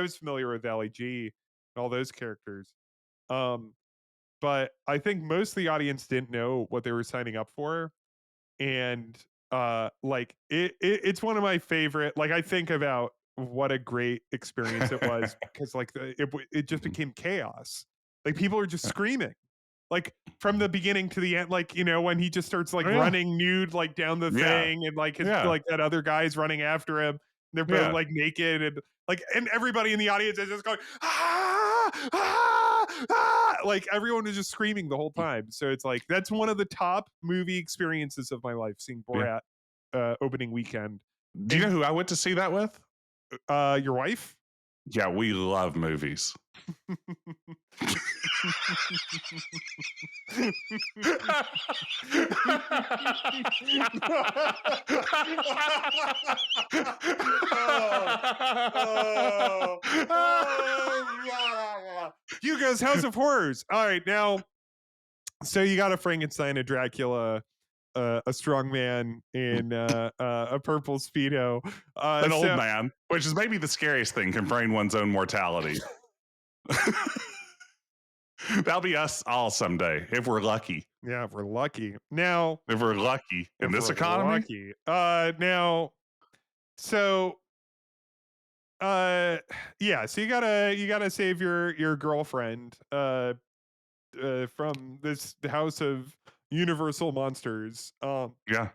was familiar with LAG and all those characters. Um, but I think most of the audience didn't know what they were signing up for, and like it's one of my favorite. Like I think about what a great experience it was because like it just Mhm. became chaos. Like people are just screaming like from the beginning to the end, like when he just starts like Oh yeah, running nude like down the yeah, thing, and like his yeah, like that other guy's running after him. They're both yeah. like naked, and everybody in the audience is just going ah, ah, ah! Like everyone was just screaming the whole time. So it's like that's one of the top movie experiences of my life, seeing Yeah. Borat opening weekend. Do you know And who I went to see that with? your wife? Yeah, we love movies. Oh, oh, oh, Hugo's House of Horrors. All right, now, so you got a Frankenstein, a Dracula. a strong man in a purple speedo. An old So man, which is maybe the scariest thing, confronting one's own mortality. That'll be us all someday, if we're lucky. yeah, if we're lucky. Now, If we're lucky in if this we're economy. lucky. Now, so yeah, so you gotta save your girlfriend from this house of universal monsters. Yeah,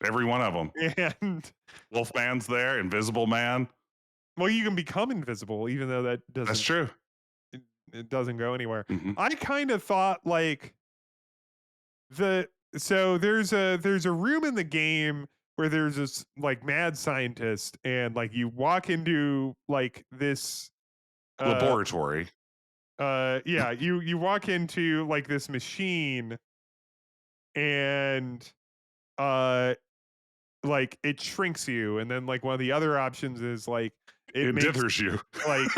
every one of them. And Wolfman's there, Invisible Man. well, you can become invisible, even though that That's doesn't true. it doesn't go anywhere. Hmm. I kind of thought like so there's a room in the game where there's this like mad scientist, and like you walk into like this uh Laboratory. yeah, you walk into like this machine, and uh like it shrinks you, and then like one of the other options is like it It makes dithers you. like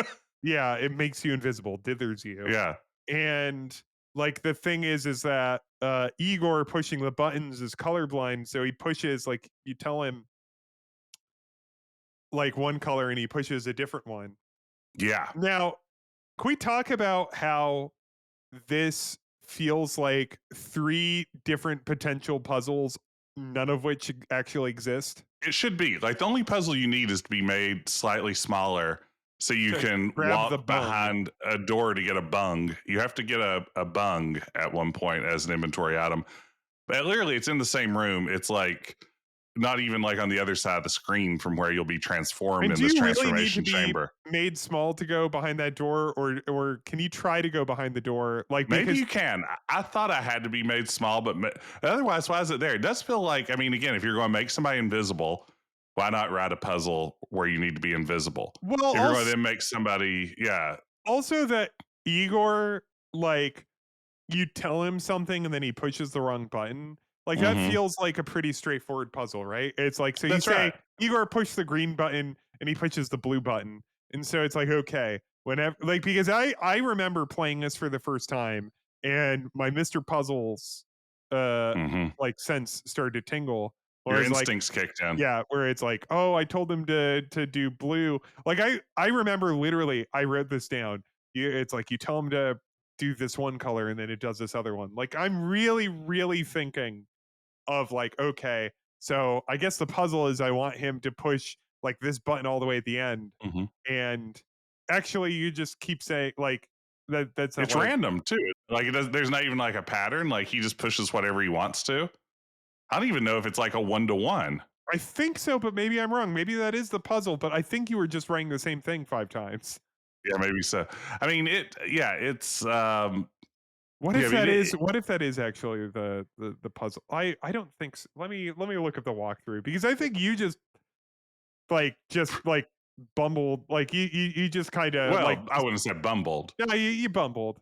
yeah, it makes you invisible, dithers you. Yeah. And like the thing is that Igor pushing the buttons is colorblind, so he pushes like you tell him like one color and he pushes a different one. Yeah. Now, can we talk about how this feels like three different potential puzzles, none of which actually exist? It should be. Like the only puzzle you need is to be made slightly smaller so you To can grab the walk bung. behind a door to get a bung. You have to get a bung at one point as an inventory item. But literally it's in the same room. It's like not even like on the other side of the screen from where you'll be transformed And in do this you really need to transformation be chamber. made small to go behind that door, or can you try to go behind the door? Like Maybe because you can. I thought I had to be made small, but otherwise, why is it there? It does feel like, I mean, again, if you're going to make somebody invisible, why not write a puzzle where you need to be invisible? well If you're going to also then make somebody, yeah, also that Igor, like you tell him something and then he pushes the wrong button. Like that hmm feels like a pretty straightforward puzzle, right? It's like so you that's say right. Igor push the green button and he pushes the blue button. And so it's like okay, whenever like because I remember playing this for the first time and my Mr. Puzzles hmm like sense started to tingle. Your Whereas like instincts kicked in. yeah, where it's like, oh, I told them to do blue. Like I remember literally, I wrote this down. It's like you tell them to do this one color, and then it does this other one. Like I'm really thinking of like, okay, so I guess the puzzle is I want him to push like this button all the way at the end, hmm and actually you just keep saying like that. That's not It's what. random too. Like it does. There's not even like a pattern. Like he just pushes whatever he wants to. I don't even know if it's like a 1-to-1. I think so, but maybe I'm wrong. Maybe that is the puzzle, but I think you were just writing the same thing 5 times. Yeah, maybe so. I mean, it. Yeah, it's. What Yeah, if I mean, that is? What if that is actually the puzzle? I don't think so. Let me look at the walkthrough because I think you just bumbled like you just kind of like well, I wouldn't say bumbled. yeah you bumbled.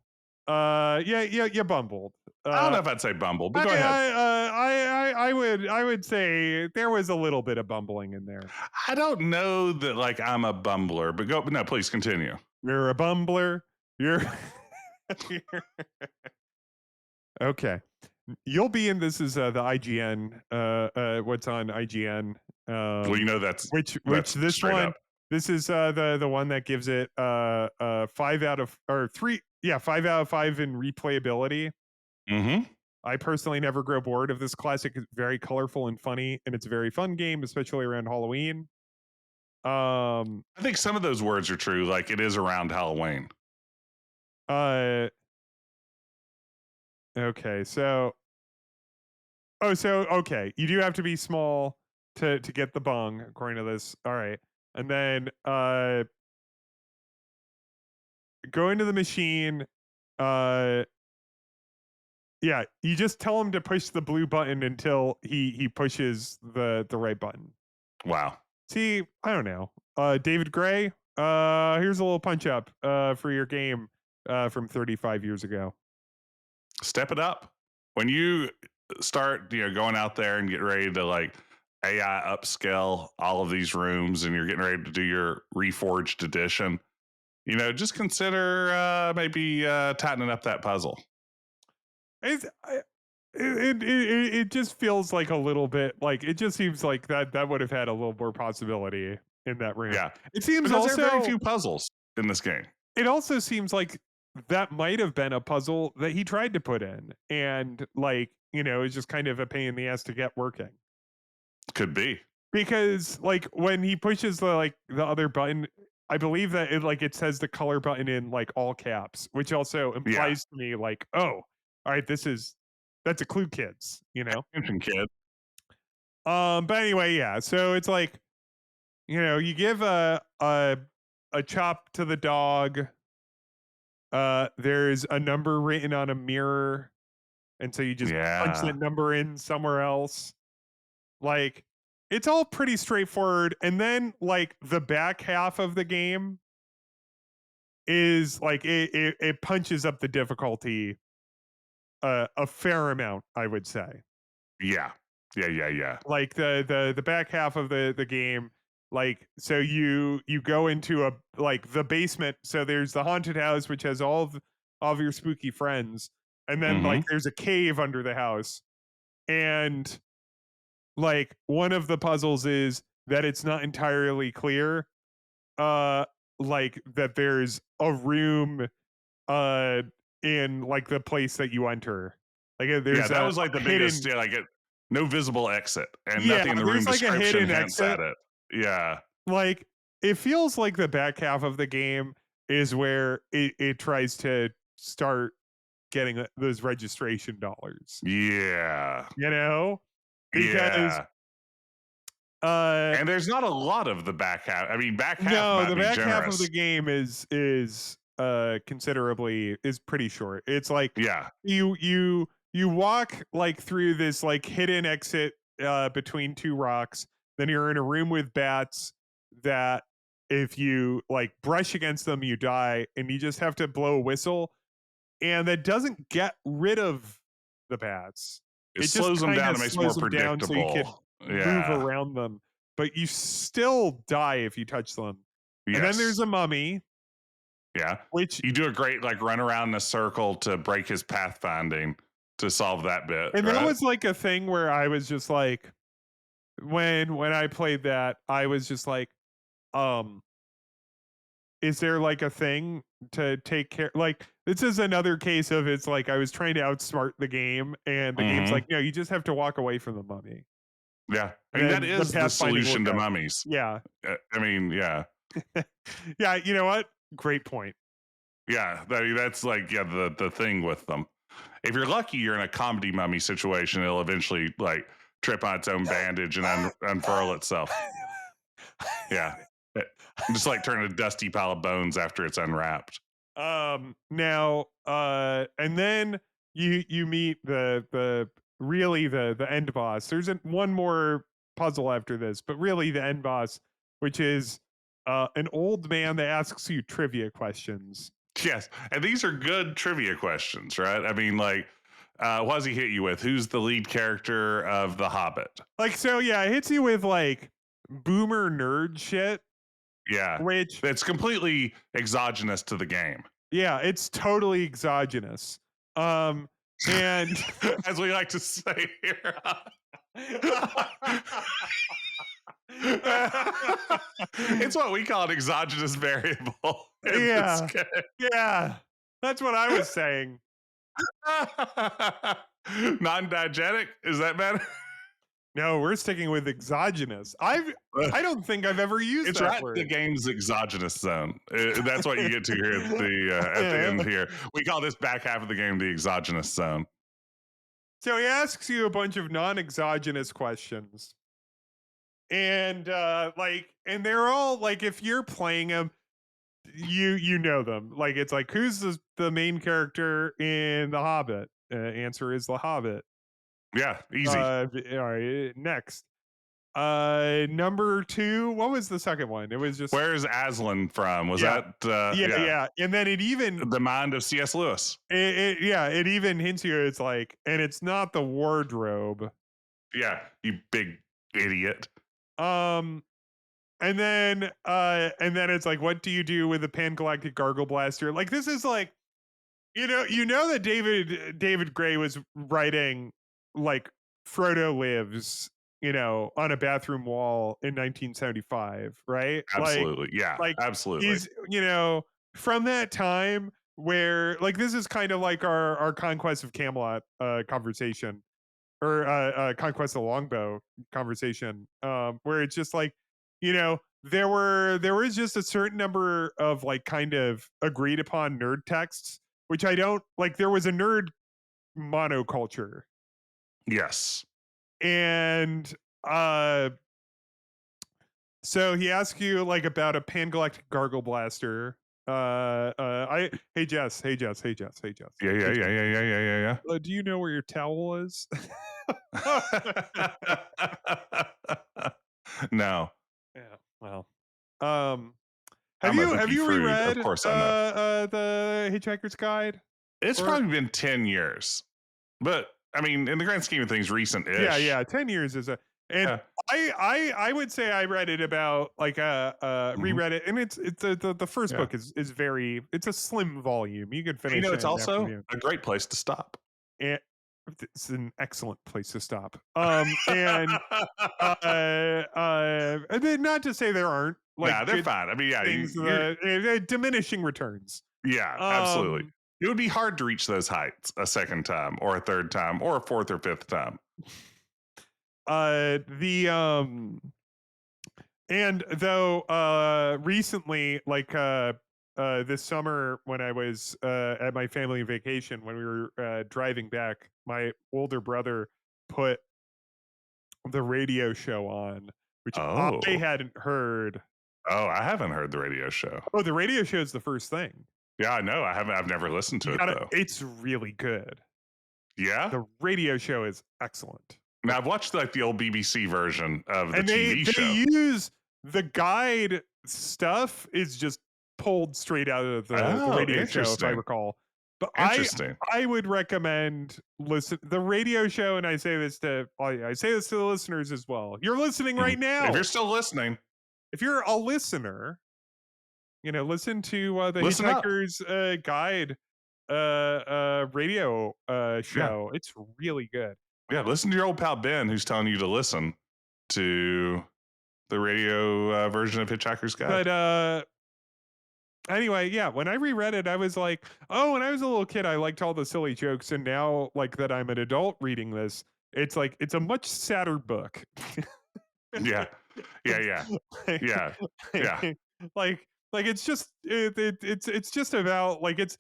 Yeah you bumbled. I don't know if I'd say bumbled, but I go ahead. I would say there was a little bit of bumbling in there. I don't know that like I'm a bumbler, but go. But no, please continue. You're a bumbler. You're okay. You'll be in this is the IGN what's on IGN Well, you know which that's this straight one up. this is the one that gives it 5 out of or 3 yeah 5 out of 5 in replayability. Mm-hmm. I personally never grow bored of this classic. It's very colorful and funny, and it's a very fun game, especially around Halloween. I think some of those words are true. Like it is around Halloween. uh okay, so okay, you do have to be small to get the bung according to this. All right. And then go into the machine. Uh yeah, you just tell him to push the blue button until he pushes the right button. Wow. See, I don't know. David Gray, here's a little punch up for your game from 35 years ago. Step it up. When you start, going out there and get ready to like AI upscale all of these rooms and you're getting ready to do your reforged edition, just consider maybe tightening up that puzzle. It's it just feels like a little bit like it just seems like that would have had a little more possibility in that room. Yeah, It seems because there are very also few puzzles in this game. it also seems like that might have been a puzzle that he tried to put in and like, it's just kind of a pain in the ass to get working. Could be. Because like when he pushes the other button, I believe that it says the color button in like all caps, which also Yeah, implies to me like, oh, all right, that's a clue, kids. attention, kid. But anyway, yeah. So it's like, you give a chop to the dog. There's a number written on a mirror, and so you just punch Yeah, that number in somewhere else. Like, it's all pretty straightforward. And then like the back half of the game is like it punches up the difficulty a fair amount, I would say. yeah, yeah. Like the back half of the game, like so you go into like the basement. So there's the haunted house, which has all of your spooky friends, and then Mm-hmm. like there's a cave under the house, and like one of the puzzles is that it's not entirely clear, uh, like that there's a room uh in like the place that you enter. Like Yeah, there's that a was like the biggest. hidden Yeah, no visible exit and yeah, nothing in the room there's like a description hidden hints exit. at it. Yeah, Like it feels like the back half of the game is where it tries to start getting those registration dollars. yeah, You know? Because yeah. uh And there's not a lot of the back half. I mean, back half no, might the be back half of the generous. game is considerably is pretty short. It's like Yeah, you walk like through this like hidden exit between two rocks, then you're in a room with bats that if you like brush against them you die, and you just have to blow a whistle, and that doesn't get rid of the bats. it It just slows them kind down of and makes slows more them down so you can predictable. move Yeah, around them, but you still die if you touch them. And then there's yes, a mummy, yeah. which You do a great like run around in a circle to break his pathfinding to solve that bit, and that right? was like a thing where I was just like when I played that, I was just like, um, is there like a thing to take care, like this is another case of it's like I was trying to outsmart the game and the game's Mm-hmm. like, no, you just have to walk away from the mummy. Yeah, I And mean that then the is the pathfinding will solution to go. mummies. Yeah. I mean, yeah, Yeah, you know what? Great point. yeah. That's like the thing with them. If you're lucky, you're in a comedy mummy situation. It'll eventually like trip on its own bandage and unfurl itself. Yeah, just like turn a dusty pile of bones after it's unwrapped. Now and then you meet the really the end boss. There's one more puzzle after this, but really the end boss, which is an old man that asks you trivia questions. Yes, and these are good trivia questions, right? I mean, like, what does he hit you with? Who's the lead character of The Hobbit? Like so yeah, it hits you with like boomer nerd shit, Yeah, which it's completely exogenous to the game, yeah, it's totally exogenous. Um and as we like to say here. It's what we call an exogenous variable in this yeah. game. Yeah. That's what I was saying. Non-diegetic? Is that better? No, we're sticking with exogenous. I don't think I've ever used It's that right the word. game's exogenous zone. That's what you get to here at the end here. We call this back half of the game the exogenous zone. So he asks you a bunch of non-exogenous questions. And and they're all like if you're playing them, you know them. Like it's like who's the main character in The Hobbit? Answer is The Hobbit. Yeah, easy. All right, next. Number 2, what was the second one? It was just Where's Aslan from? Was yeah. that Yeah. And then it even the mind of C.S. Lewis? it even hints you it's like, and it's not the wardrobe. Yeah, you big idiot. Um and then it's like, what do you do with the Pan-Galactic Gargle Blaster? Like this is like, you know that David Gray was writing like Frodo lives, on a bathroom wall in 1975, right? Absolutely. Yeah, Like absolutely. he's, from that time where like this is kind of like our Conquest of Camelot conversation or Conquest of Longbow conversation, where it's just like, there was just a certain number of like kind of agreed upon nerd texts, which I don't like. There was a nerd monoculture, Yes. and uh, so he asks you like about a pangalactic gargle blaster. Hey Jess, hey Jess, hey Jess, hey Jess, Yeah, hey yeah, yeah, Jess. yeah, yeah, yeah, yeah, Do you know where your towel is? yeah. No. Yeah. Well, um, have I'm a you hooky prude. Of reread course I know. the Hitchhiker's Guide? It's Or probably been 10 years. But I mean, in the grand scheme of things, recent-ish. yeah, 10 years is a and Yeah. I would say I read it about like Mhm. reread it, and it's the first Yeah. book is very, it's a slim volume. You could finish it It's in an also afternoon. a great place to stop. And it's an excellent place to stop. And then not to say there aren't like Nah, they're good fine. I mean, yeah, things, you're diminishing returns. yeah, absolutely. Um, It would be hard to reach those heights a second time or a third time or a fourth or fifth time. the And though recently, like this summer when I was at my family vacation, when we were driving back, my older brother put the radio show on, which I Oh. hadn't heard. Oh, I haven't heard the radio show. Oh, the radio show is the first thing. Yeah, I know. I've never listened to You it gotta, though. it's really good. Yeah? The radio show is excellent. Now I've watched like the old BBC version of the And they TV show. use the guide stuff is just pulled straight out of the Oh, radio show, if I interesting. recall. But Interesting. I would recommend listen the radio show, and I say this to the listeners as well. You're listening Mhm. right now. If you're still listening, If you're a listener, listen to the listen up. Hitchhiker's Guide radio Yeah. show. It's really good. Yeah, listen to your old pal Ben who's telling you to listen to the radio version of Hitchhiker's Guide. But anyway, yeah, when I reread it, I was like, oh, when I was a little kid, I liked all the silly jokes. And now, like, that I'm an adult reading this, it's like, it's a much sadder book. Yeah. Yeah, yeah. Like, Yeah. Yeah. like it's just, it's just about, like, it's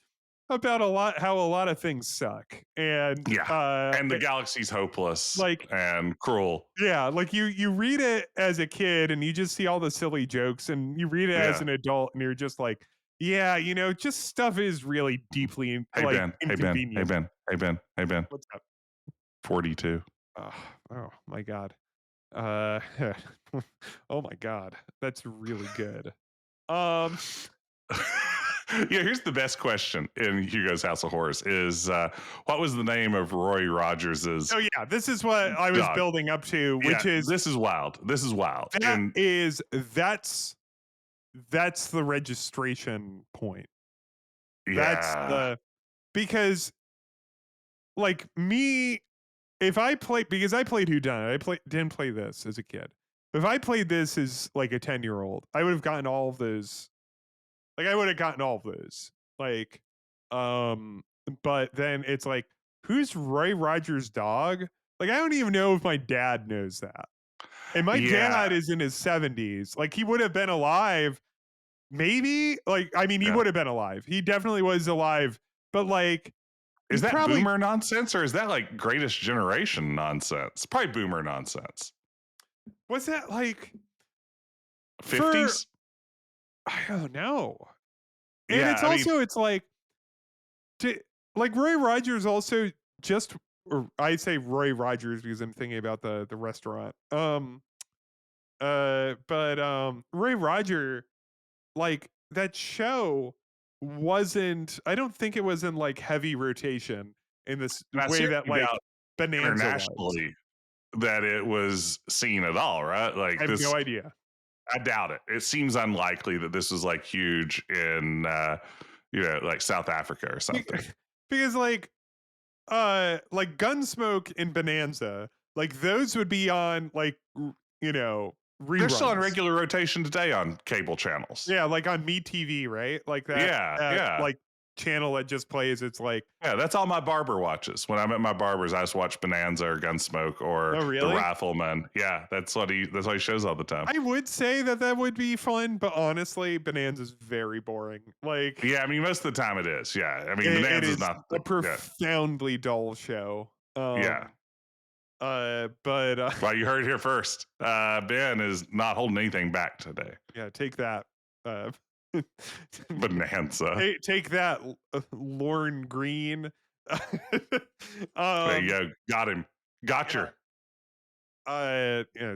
about how a lot of things suck. And, Yeah. And the galaxy's hopeless like, and cruel. yeah, like you read it as a kid and you just see all the silly jokes, and you read it as Yeah. an adult and you're just like, yeah, just stuff is really deeply Hey like Ben. Hey Ben. Hey inconvenient. Ben. Hey Ben. Hey Ben. What's up? 42. Oh my god. Oh my god. That's really good. Um Yeah, here's the best question in Hugo's House of Horrors is what was the name of Roy Rogers's oh yeah, this is what I was dog? building up to, which Yeah, is this is wild. This is wild. that's the registration point. That's yeah. because like me, if I play, because I played Whodunit, didn't play this as a kid. If I played this as like a 10-year-old, I would have gotten all of those. Like I would have gotten all of those. Like, but then it's like, who's Roy Rogers' dog? Like, I don't even know if my dad knows that. And my Yeah. dad is in his 70s. Like, he would have been alive. Maybe. Like, I mean, he Yeah. would have been alive. He definitely was alive. But like, Is that probably boomer nonsense or is that like greatest generation nonsense? Probably boomer nonsense. was that like 50s? I don't know. And Yeah, it's I also mean, it's like like Roy Rogers also just, or I say Roy Rogers because I'm thinking about the restaurant. But Roy Roger, like that show wasn't, I don't think it was in like heavy rotation in this and I way that seriously like doubt Bonanza was. internationally that it was seen at all, right? Like I have this, no idea. I doubt it. It seems unlikely that this was like huge in, like South Africa or something. Because like like Gunsmoke and Bonanza, like those would be on like reruns. They're still on regular rotation today on cable channels. Yeah, like on MeTV, right? Like that. Yeah. Like channel that just plays. It's like, yeah, that's all my barber watches. When I'm at my barber's, I just watch Bonanza or Gunsmoke or oh The really? Rifleman. Yeah, that's what he shows all the time. I would say that would be fun, but honestly, Bonanza's very boring. Like, Yeah, I mean, most of the time it is. Yeah, I mean, it Bonanza's is not. a profoundly dull show. Yeah. But Well, you heard it here first. Ben is not holding anything back today. yeah, take that. Bonanza. Take that, Lorne Green. There you go. Got him. Gotcher.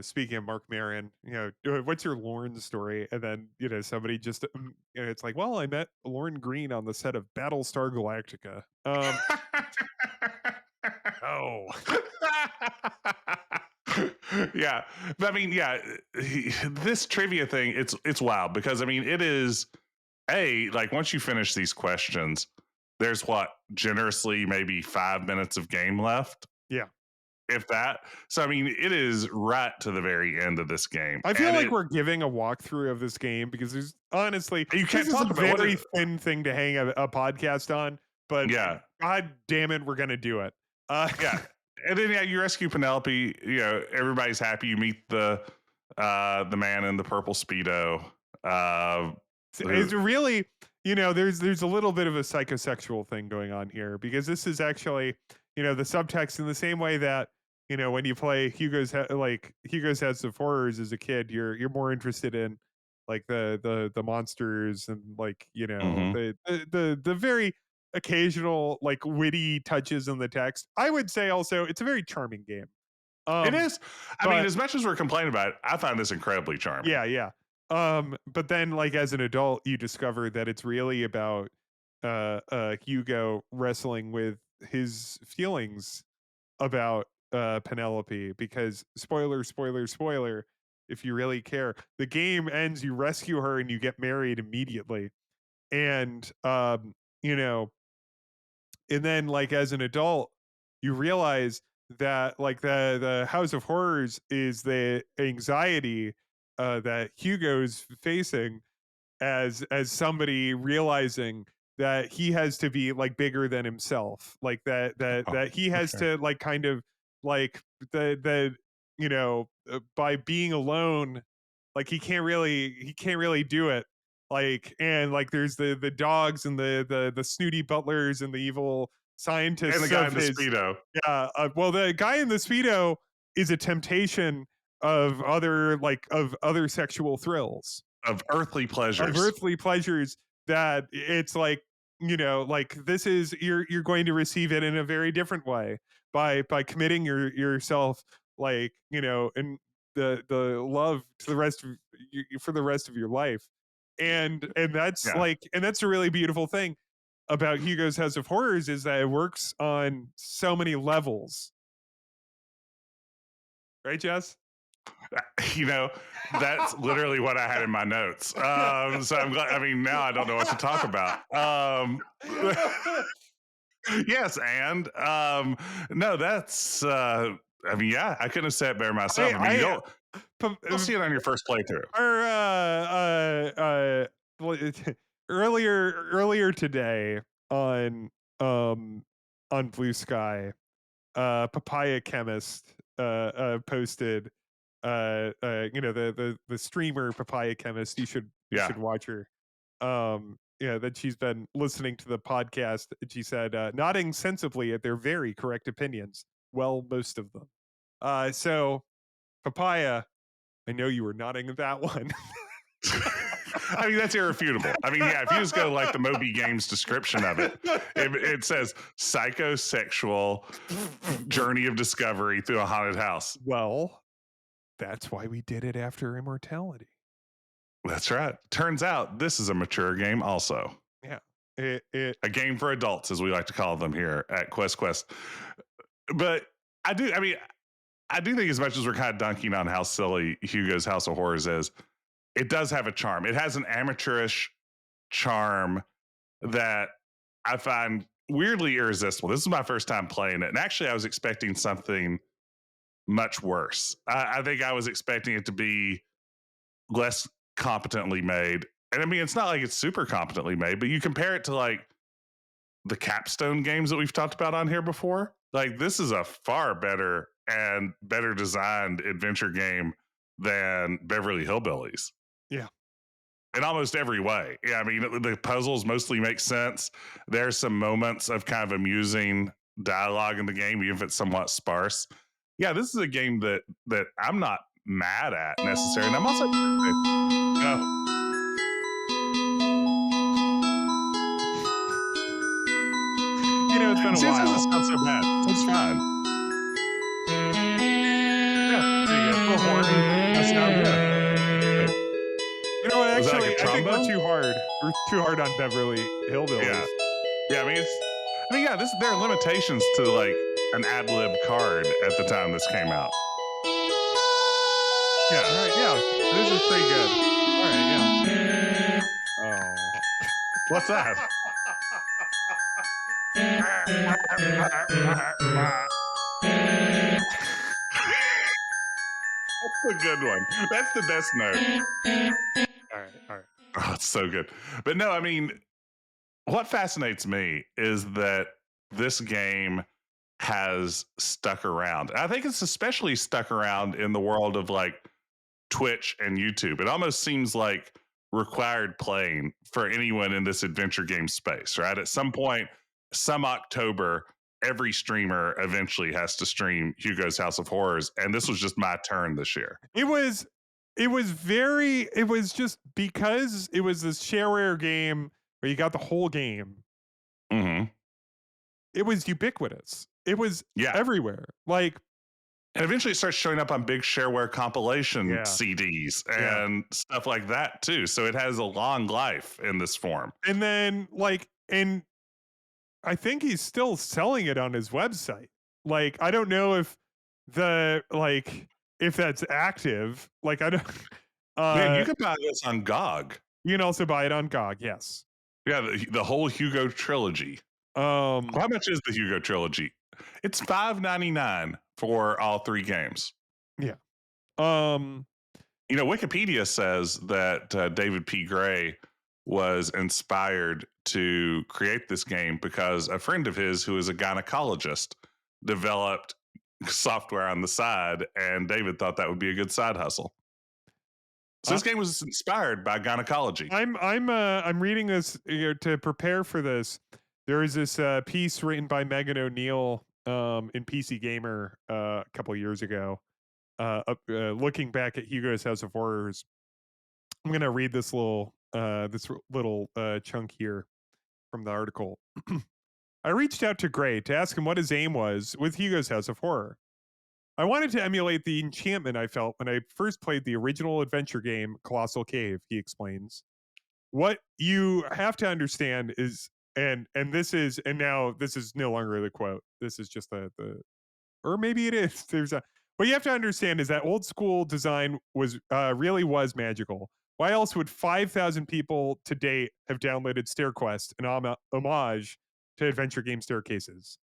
Speaking of Mark Maron, what's your Lorne story? And then, somebody just, it's like, well, I met Lorne Green on the set of Battlestar Galactica. Oh. Yeah. But I mean, yeah, this trivia thing, it's wild because I mean, it is like once you finish these questions, there's generously maybe 5 minutes of game left. Yeah. If that. So I mean, it is right to the very end of this game. I feel like we're giving a walkthrough of this game because there's honestly, you can't this talk is a about very thin thing to hang a podcast on, but yeah, God damn it, we're gonna do it. Yeah. And then you rescue Penelope. Everybody's happy. You meet the man in the purple Speedo. It's really, there's a little bit of a psychosexual thing going on here because this is actually, the subtext in the same way that, when you play Hugo's House of Horrors as a kid, you're more interested in like the monsters and like, the very occasional like witty touches in the text. I would say also it's a very charming game. It is. I mean, as much as we're complaining about it, I find this incredibly charming. Yeah. But then like as an adult, you discover that it's really about Hugo wrestling with his feelings about Penelope because spoiler, if you really care, the game ends, you rescue her and you get married immediately. And and then like as an adult, you realize that like the House of Horrors is the anxiety that Hugo's facing as somebody realizing that he has to be like bigger than himself, like that he has to like kind of like the by being alone, like he can't really do it, like, and like there's the dogs and the snooty butlers and the evil scientists and the guy in the Speedo. Yeah, well, the guy in the Speedo is a temptation of other sexual thrills, of earthly pleasures, that it's like, like this is you're going to receive it in a very different way by committing yourself, like, and the love to the rest of for the rest of your life. And that's and that's a really beautiful thing about Hugo's House of Horrors is that it works on so many levels. Right, Jess? That's literally what I had in my notes. So I'm glad. I mean, now I don't know what to talk about. Yes, and no, that's. I mean, yeah, I couldn't have said it better myself. I mean, you'll see it on your first playthrough. Earlier today on Blue Sky, Papaya Chemist posted the streamer Papaya Chemist. You should watch her. That she's been listening to the podcast. She said, nodding sensibly at their very correct opinions. Well, most of them. So Papaya, I know you were nodding at that one. I mean, that's irrefutable. I mean, yeah, if you just go like the Moby Games description of it, it says psychosexual journey of discovery through a haunted house. Well, that's why we did it after Immortality. That's right. Turns out this is a mature game also. Yeah. A game for adults, as we like to call them here at Quest. But I do think as much as we're kind of dunking on how silly Hugo's House of Horrors is, it does have a charm. It has an amateurish charm that I find weirdly irresistible. This is my first time playing it, and actually, I was expecting something much worse. I think I was expecting it to be less competently made. And I mean, it's not like it's super competently made, but you compare it to like the capstone games that we've talked about on here before. Like, this is a far better and better designed adventure game than Beverly Hillbillies. Yeah. In almost every way. Yeah, I mean, the puzzles mostly make sense. There's some moments of kind of amusing dialogue in the game, even if it's somewhat sparse. Yeah, this is a game that I'm not mad at necessarily. And I'm also, It's been a see, it while. doesn't sound so bad. It's fine. Yeah, pretty good. A little horny. That sounds good. Was that like Actually, a I think we're trombone? too hard. We're too hard on Beverly Hillbillies. Yeah. Yeah, I mean, yeah, there are limitations to like an ad lib card at the time this came out. Yeah. All right. Yeah. This is pretty good. All right. Yeah. Oh. What's that? That's a good one. That's the best note. All right. All right. Oh, it's so good. But no, I mean, what fascinates me is that this game has stuck around. I think it's especially stuck around in the world of like Twitch and YouTube. It almost seems like required playing for anyone in this adventure game space, right? At some point, some October, every streamer eventually has to stream Hugo's House of Horrors. And this was just my turn this year. It was just because it was this shareware game where you got the whole game. Mm-hmm. It was ubiquitous. It was Yeah. everywhere. Like, and eventually it starts showing up on big shareware compilation CDs and stuff like that too. So it has a long life in this form. And then and I think he's still selling it on his website. Like, I don't know if if that's active. Like, I don't. Man, you can buy this on GOG. You can also buy it on GOG. Yes. Yeah, the whole Hugo trilogy. How much is the Hugo trilogy? It's $5.99 for all 3 games. Yeah. Wikipedia says that David P. Gray was inspired to create this game because a friend of his who is a gynecologist developed software on the side, and David thought that would be a good side hustle. So this game was inspired by gynecology. I'm reading this to prepare for this. There is this piece written by Megan O'Neill in PC Gamer a couple years ago, looking back at Hugo's House of Horrors. I'm gonna read this little chunk here from the article. I reached out to Gray to ask him what his aim was with Hugo's House of Horror. I wanted to emulate the enchantment I felt when I first played the original adventure game, Colossal Cave, he explains. What you have to understand is, and this is no longer the quote. This is just or maybe it is. What you have to understand is that old school design was really was magical. Why else would 5,000 people to date have downloaded StairQuest, an homage to adventure game staircases?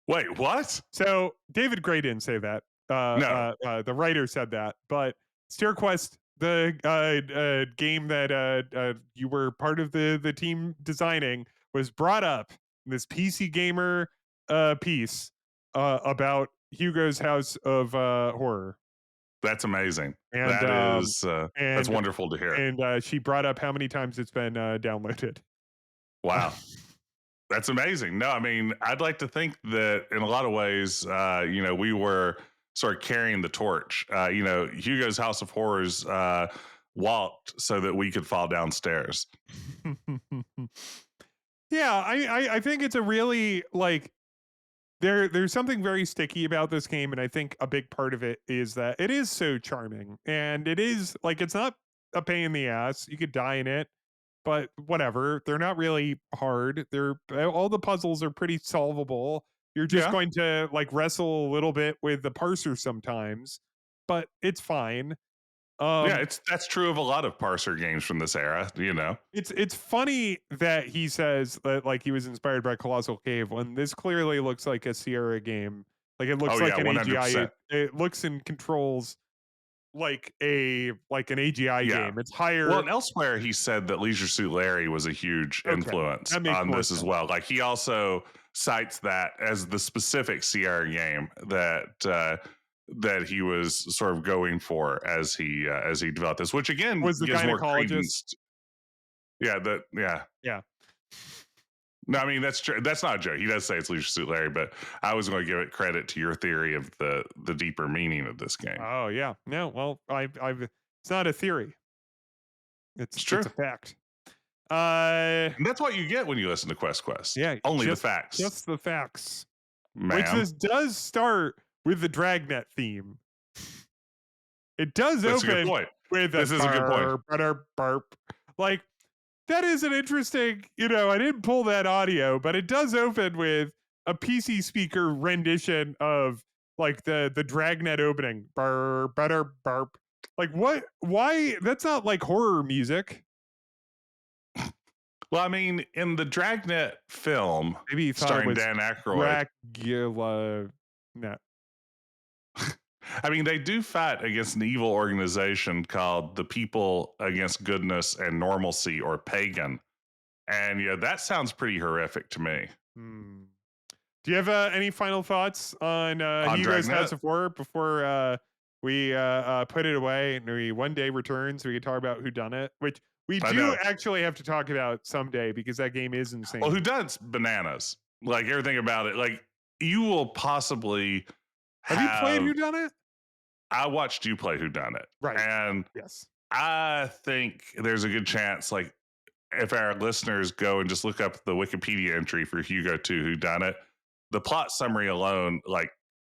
Wait, what? So David Gray didn't say that. No. The writer said that. But StairQuest, the game that you were part of the team designing, was brought up in this PC Gamer piece about Hugo's House of Horror. That's amazing. And, that's wonderful to hear. And she brought up how many times it's been downloaded. Wow. That's amazing. No, I mean, I'd like to think that in a lot of ways, we were sort of carrying the torch. Hugo's House of Horrors walked so that we could fall downstairs. Yeah, I think it's a really there's something very sticky about this game, and I think a big part of it is that it is so charming, and it is it's not a pain in the ass. You could die in it, but whatever. They're not really hard. All the puzzles are pretty solvable. You're just going to wrestle a little bit with the parser sometimes, but it's fine. Yeah, that's true of a lot of parser games from this era, you know. It's funny that he says that like he was inspired by Colossal Cave when this clearly looks like a Sierra game. Like it looks Oh like yeah, an AGI. 100%. It looks and controls like an AGI Yeah. game. It's Well, higher. and elsewhere he said that Leisure Suit Larry was a huge Okay, influence that makes on more this as sense. well. Like he also cites that as the specific Sierra game that he was sort of going for as he developed this, which again Was the gives more gynecologist? credence. Yeah. Yeah. No, I mean that's true. That's not a joke. He does say it's Leisure Suit Larry, but I was going to give it credit to your theory of the deeper meaning of this game. Oh yeah. No. Well, I've. It's not a theory. It's true. It's a fact. And that's what you get when you listen to Quest. Yeah. Only the facts. Just the facts. Ma'am. Which this does start with the Dragnet theme. It does That's a good open point. with This is a good point. burp. Like that is an interesting, I didn't pull that audio, but it does open with a PC speaker rendition of like the Dragnet opening. Burp, burp. Like what? Why? That's not like horror music. Well, I mean, in the Dragnet film, Maybe you thought starring it was Dan Aykroyd, Dracula. No. I mean, they do fight against an evil organization called the People Against Goodness and Normalcy, or Pagan. And yeah, that sounds pretty horrific to me. Do you have any final thoughts on Hugo's Dragnet? House of Horror before we put it away and we one day return so we can talk about Who Done It, which we do actually have to talk about someday because that game is insane. Well, Who Done's bananas. Like everything about it. Like you will possibly have you played Who Done It? I watched you play Who Done It, right? And yes, I think there's a good chance, like if our listeners go and just look up the Wikipedia entry for Hugo 2 Who Done It, the plot summary alone, like,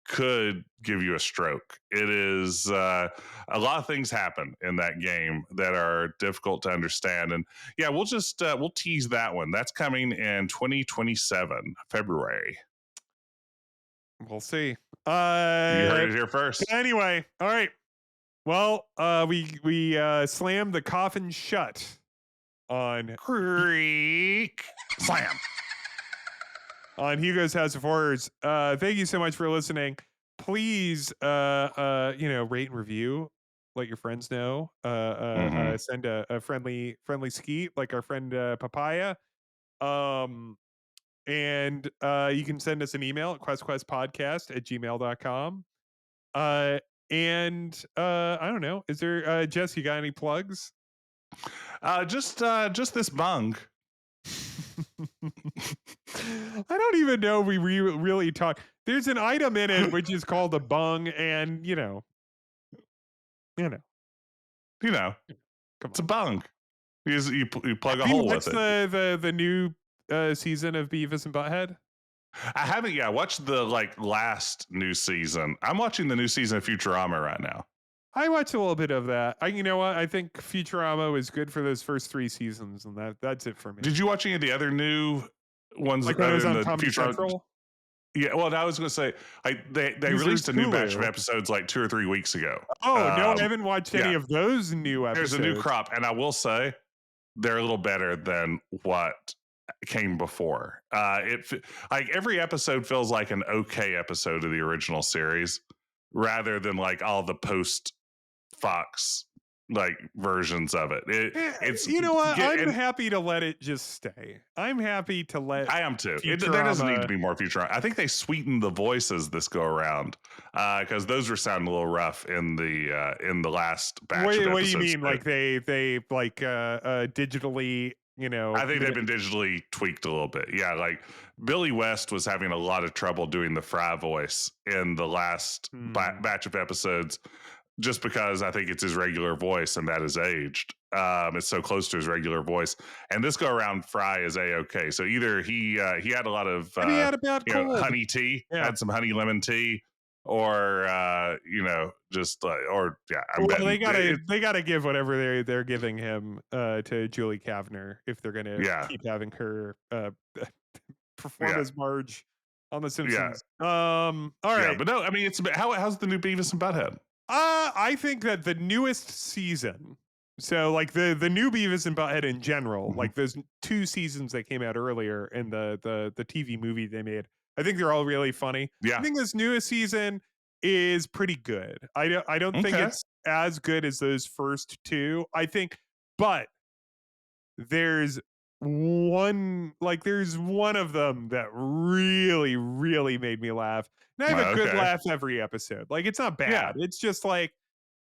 could give you a stroke. It is a lot of things happen in that game that are difficult to understand, and yeah, we'll just we'll tease that one. That's coming in 2027 February. We'll see. You heard it here first. Anyway, all right. Well, we slammed the coffin shut on Creak Slam on Hugo's House of Horrors. Thank you so much for listening. Please, rate and review. Let your friends know. Send a friendly skeet like our friend Papaya. And you can send us an email at questquestpodcast@gmail.com. And I don't know. Is there Jess? You got any plugs? Just this bung. I don't even know if we really talk. There's an item in it which is called a bung, and Come it's a bung. You plug a hole with it. The new season of Beavis and Butthead? I haven't yet. I watched the last new season. I'm watching the new season of Futurama right now. I watched a little bit of that. You know what? I think Futurama was good for those first 3 seasons, and that's it for me. Did you watch any of the other new ones? Like when it was on Comedy Central? Yeah, well, I was going to say, they released a new batch of episodes like 2 or 3 weeks ago. Oh, no, I haven't watched any of those new episodes. There's a new crop, and I will say they're a little better than what came before. Every episode feels like an okay episode of the original series, rather than like all the post Fox versions of it. It's you know what? I'm happy to let it just stay. I'm happy to let. I am too. There doesn't need to be more Futurama. I think they sweetened the voices this go around because those were sounding a little rough in the last batch. What do you mean? Like they digitally? I think they've been digitally tweaked a little bit. Yeah, like Billy West was having a lot of trouble doing the Fry voice in the last batch of episodes. Just because I think it's his regular voice and that is aged. It's so close to his regular voice. And this go around, Fry is a-okay. So either he had a lot of honey tea, had some honey lemon tea, or they gotta give whatever they're giving him to Julie Kavner if they're gonna keep having her perform as Marge on The Simpsons. All right, but no, I mean how's the new Beavis and Butthead? I think that the newest season, so like the new Beavis and Butthead in general, Mhm. like those 2 seasons that came out earlier in the TV movie they made, I think they're all really funny. I Yeah. think this newest season is pretty good. I don't think Okay. it's as good as those first 2. I think, but there's there's one of them that really made me laugh. And I have a good Okay. laugh every episode. Like it's not Yeah. bad. It's just like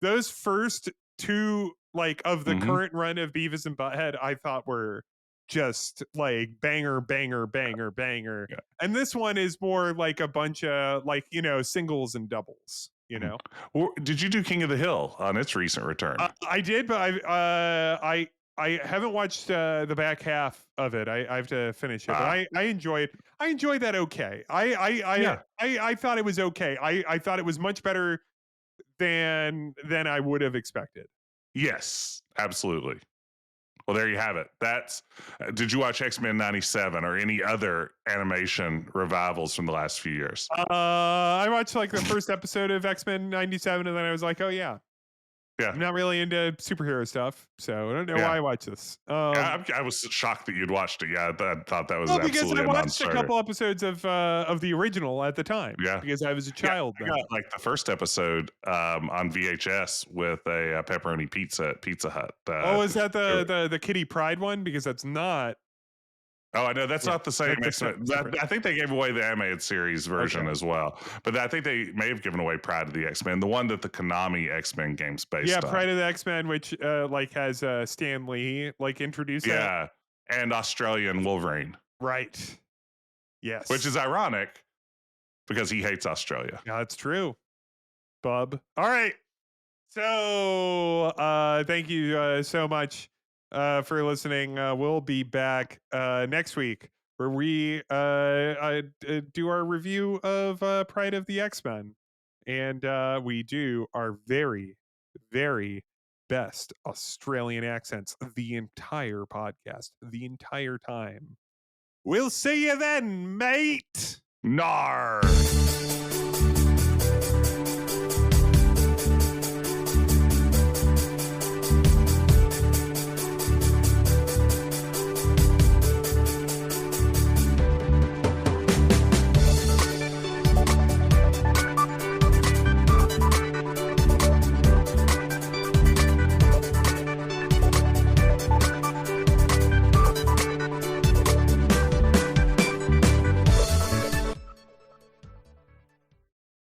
those first 2 like of the Mhm. current run of Beavis and Butthead I thought were just like banger, banger, banger, banger. Yeah. And this one is more like a bunch of like, singles and doubles, Mhm. Or did you do King of the Hill on its recent return? I did, but I haven't watched the back half of it. I have to finish it, but Ah. I enjoyed that. Okay, Yeah. I thought it was okay. I thought it was much better than I would have expected. Yes, absolutely. Well, there you have it. That's did you watch X-Men 97 or any other animation revivals from the last few years? I watched like the first episode of X-Men '97, and then I was like, oh yeah, Yeah. I'm not really into superhero stuff, so I don't know Yeah. why I watch this. I was shocked that you'd watched it. Yeah, I thought that was Well, because I absolutely a watched a non-starter. couple episodes of the original at the time, Yeah. because I was a Yeah, child I then. got like the first episode on VHS with a pepperoni pizza at Pizza Hut. Oh, is that They were- the Kitty Pride one? Because that's not. oh, I know that's Yeah, not the same that's X-Men. separate. I think they gave away the animated series version Okay. as well, but I think they may have given away Pride of the X-Men, the one that the Konami X-Men game's based Yeah, on. Pride of the X-Men, which like has Stan Lee like introduced that. Yeah, and Australian Wolverine, Right. Yes. which is ironic because he hates Australia. Yeah, that's true. Bub. All right. So thank you so much for listening. We'll be back next week where we do our review of Pride of the X-Men. And we do our very, very best Australian accents the entire podcast, the entire time. We'll see you then, mate. Nar.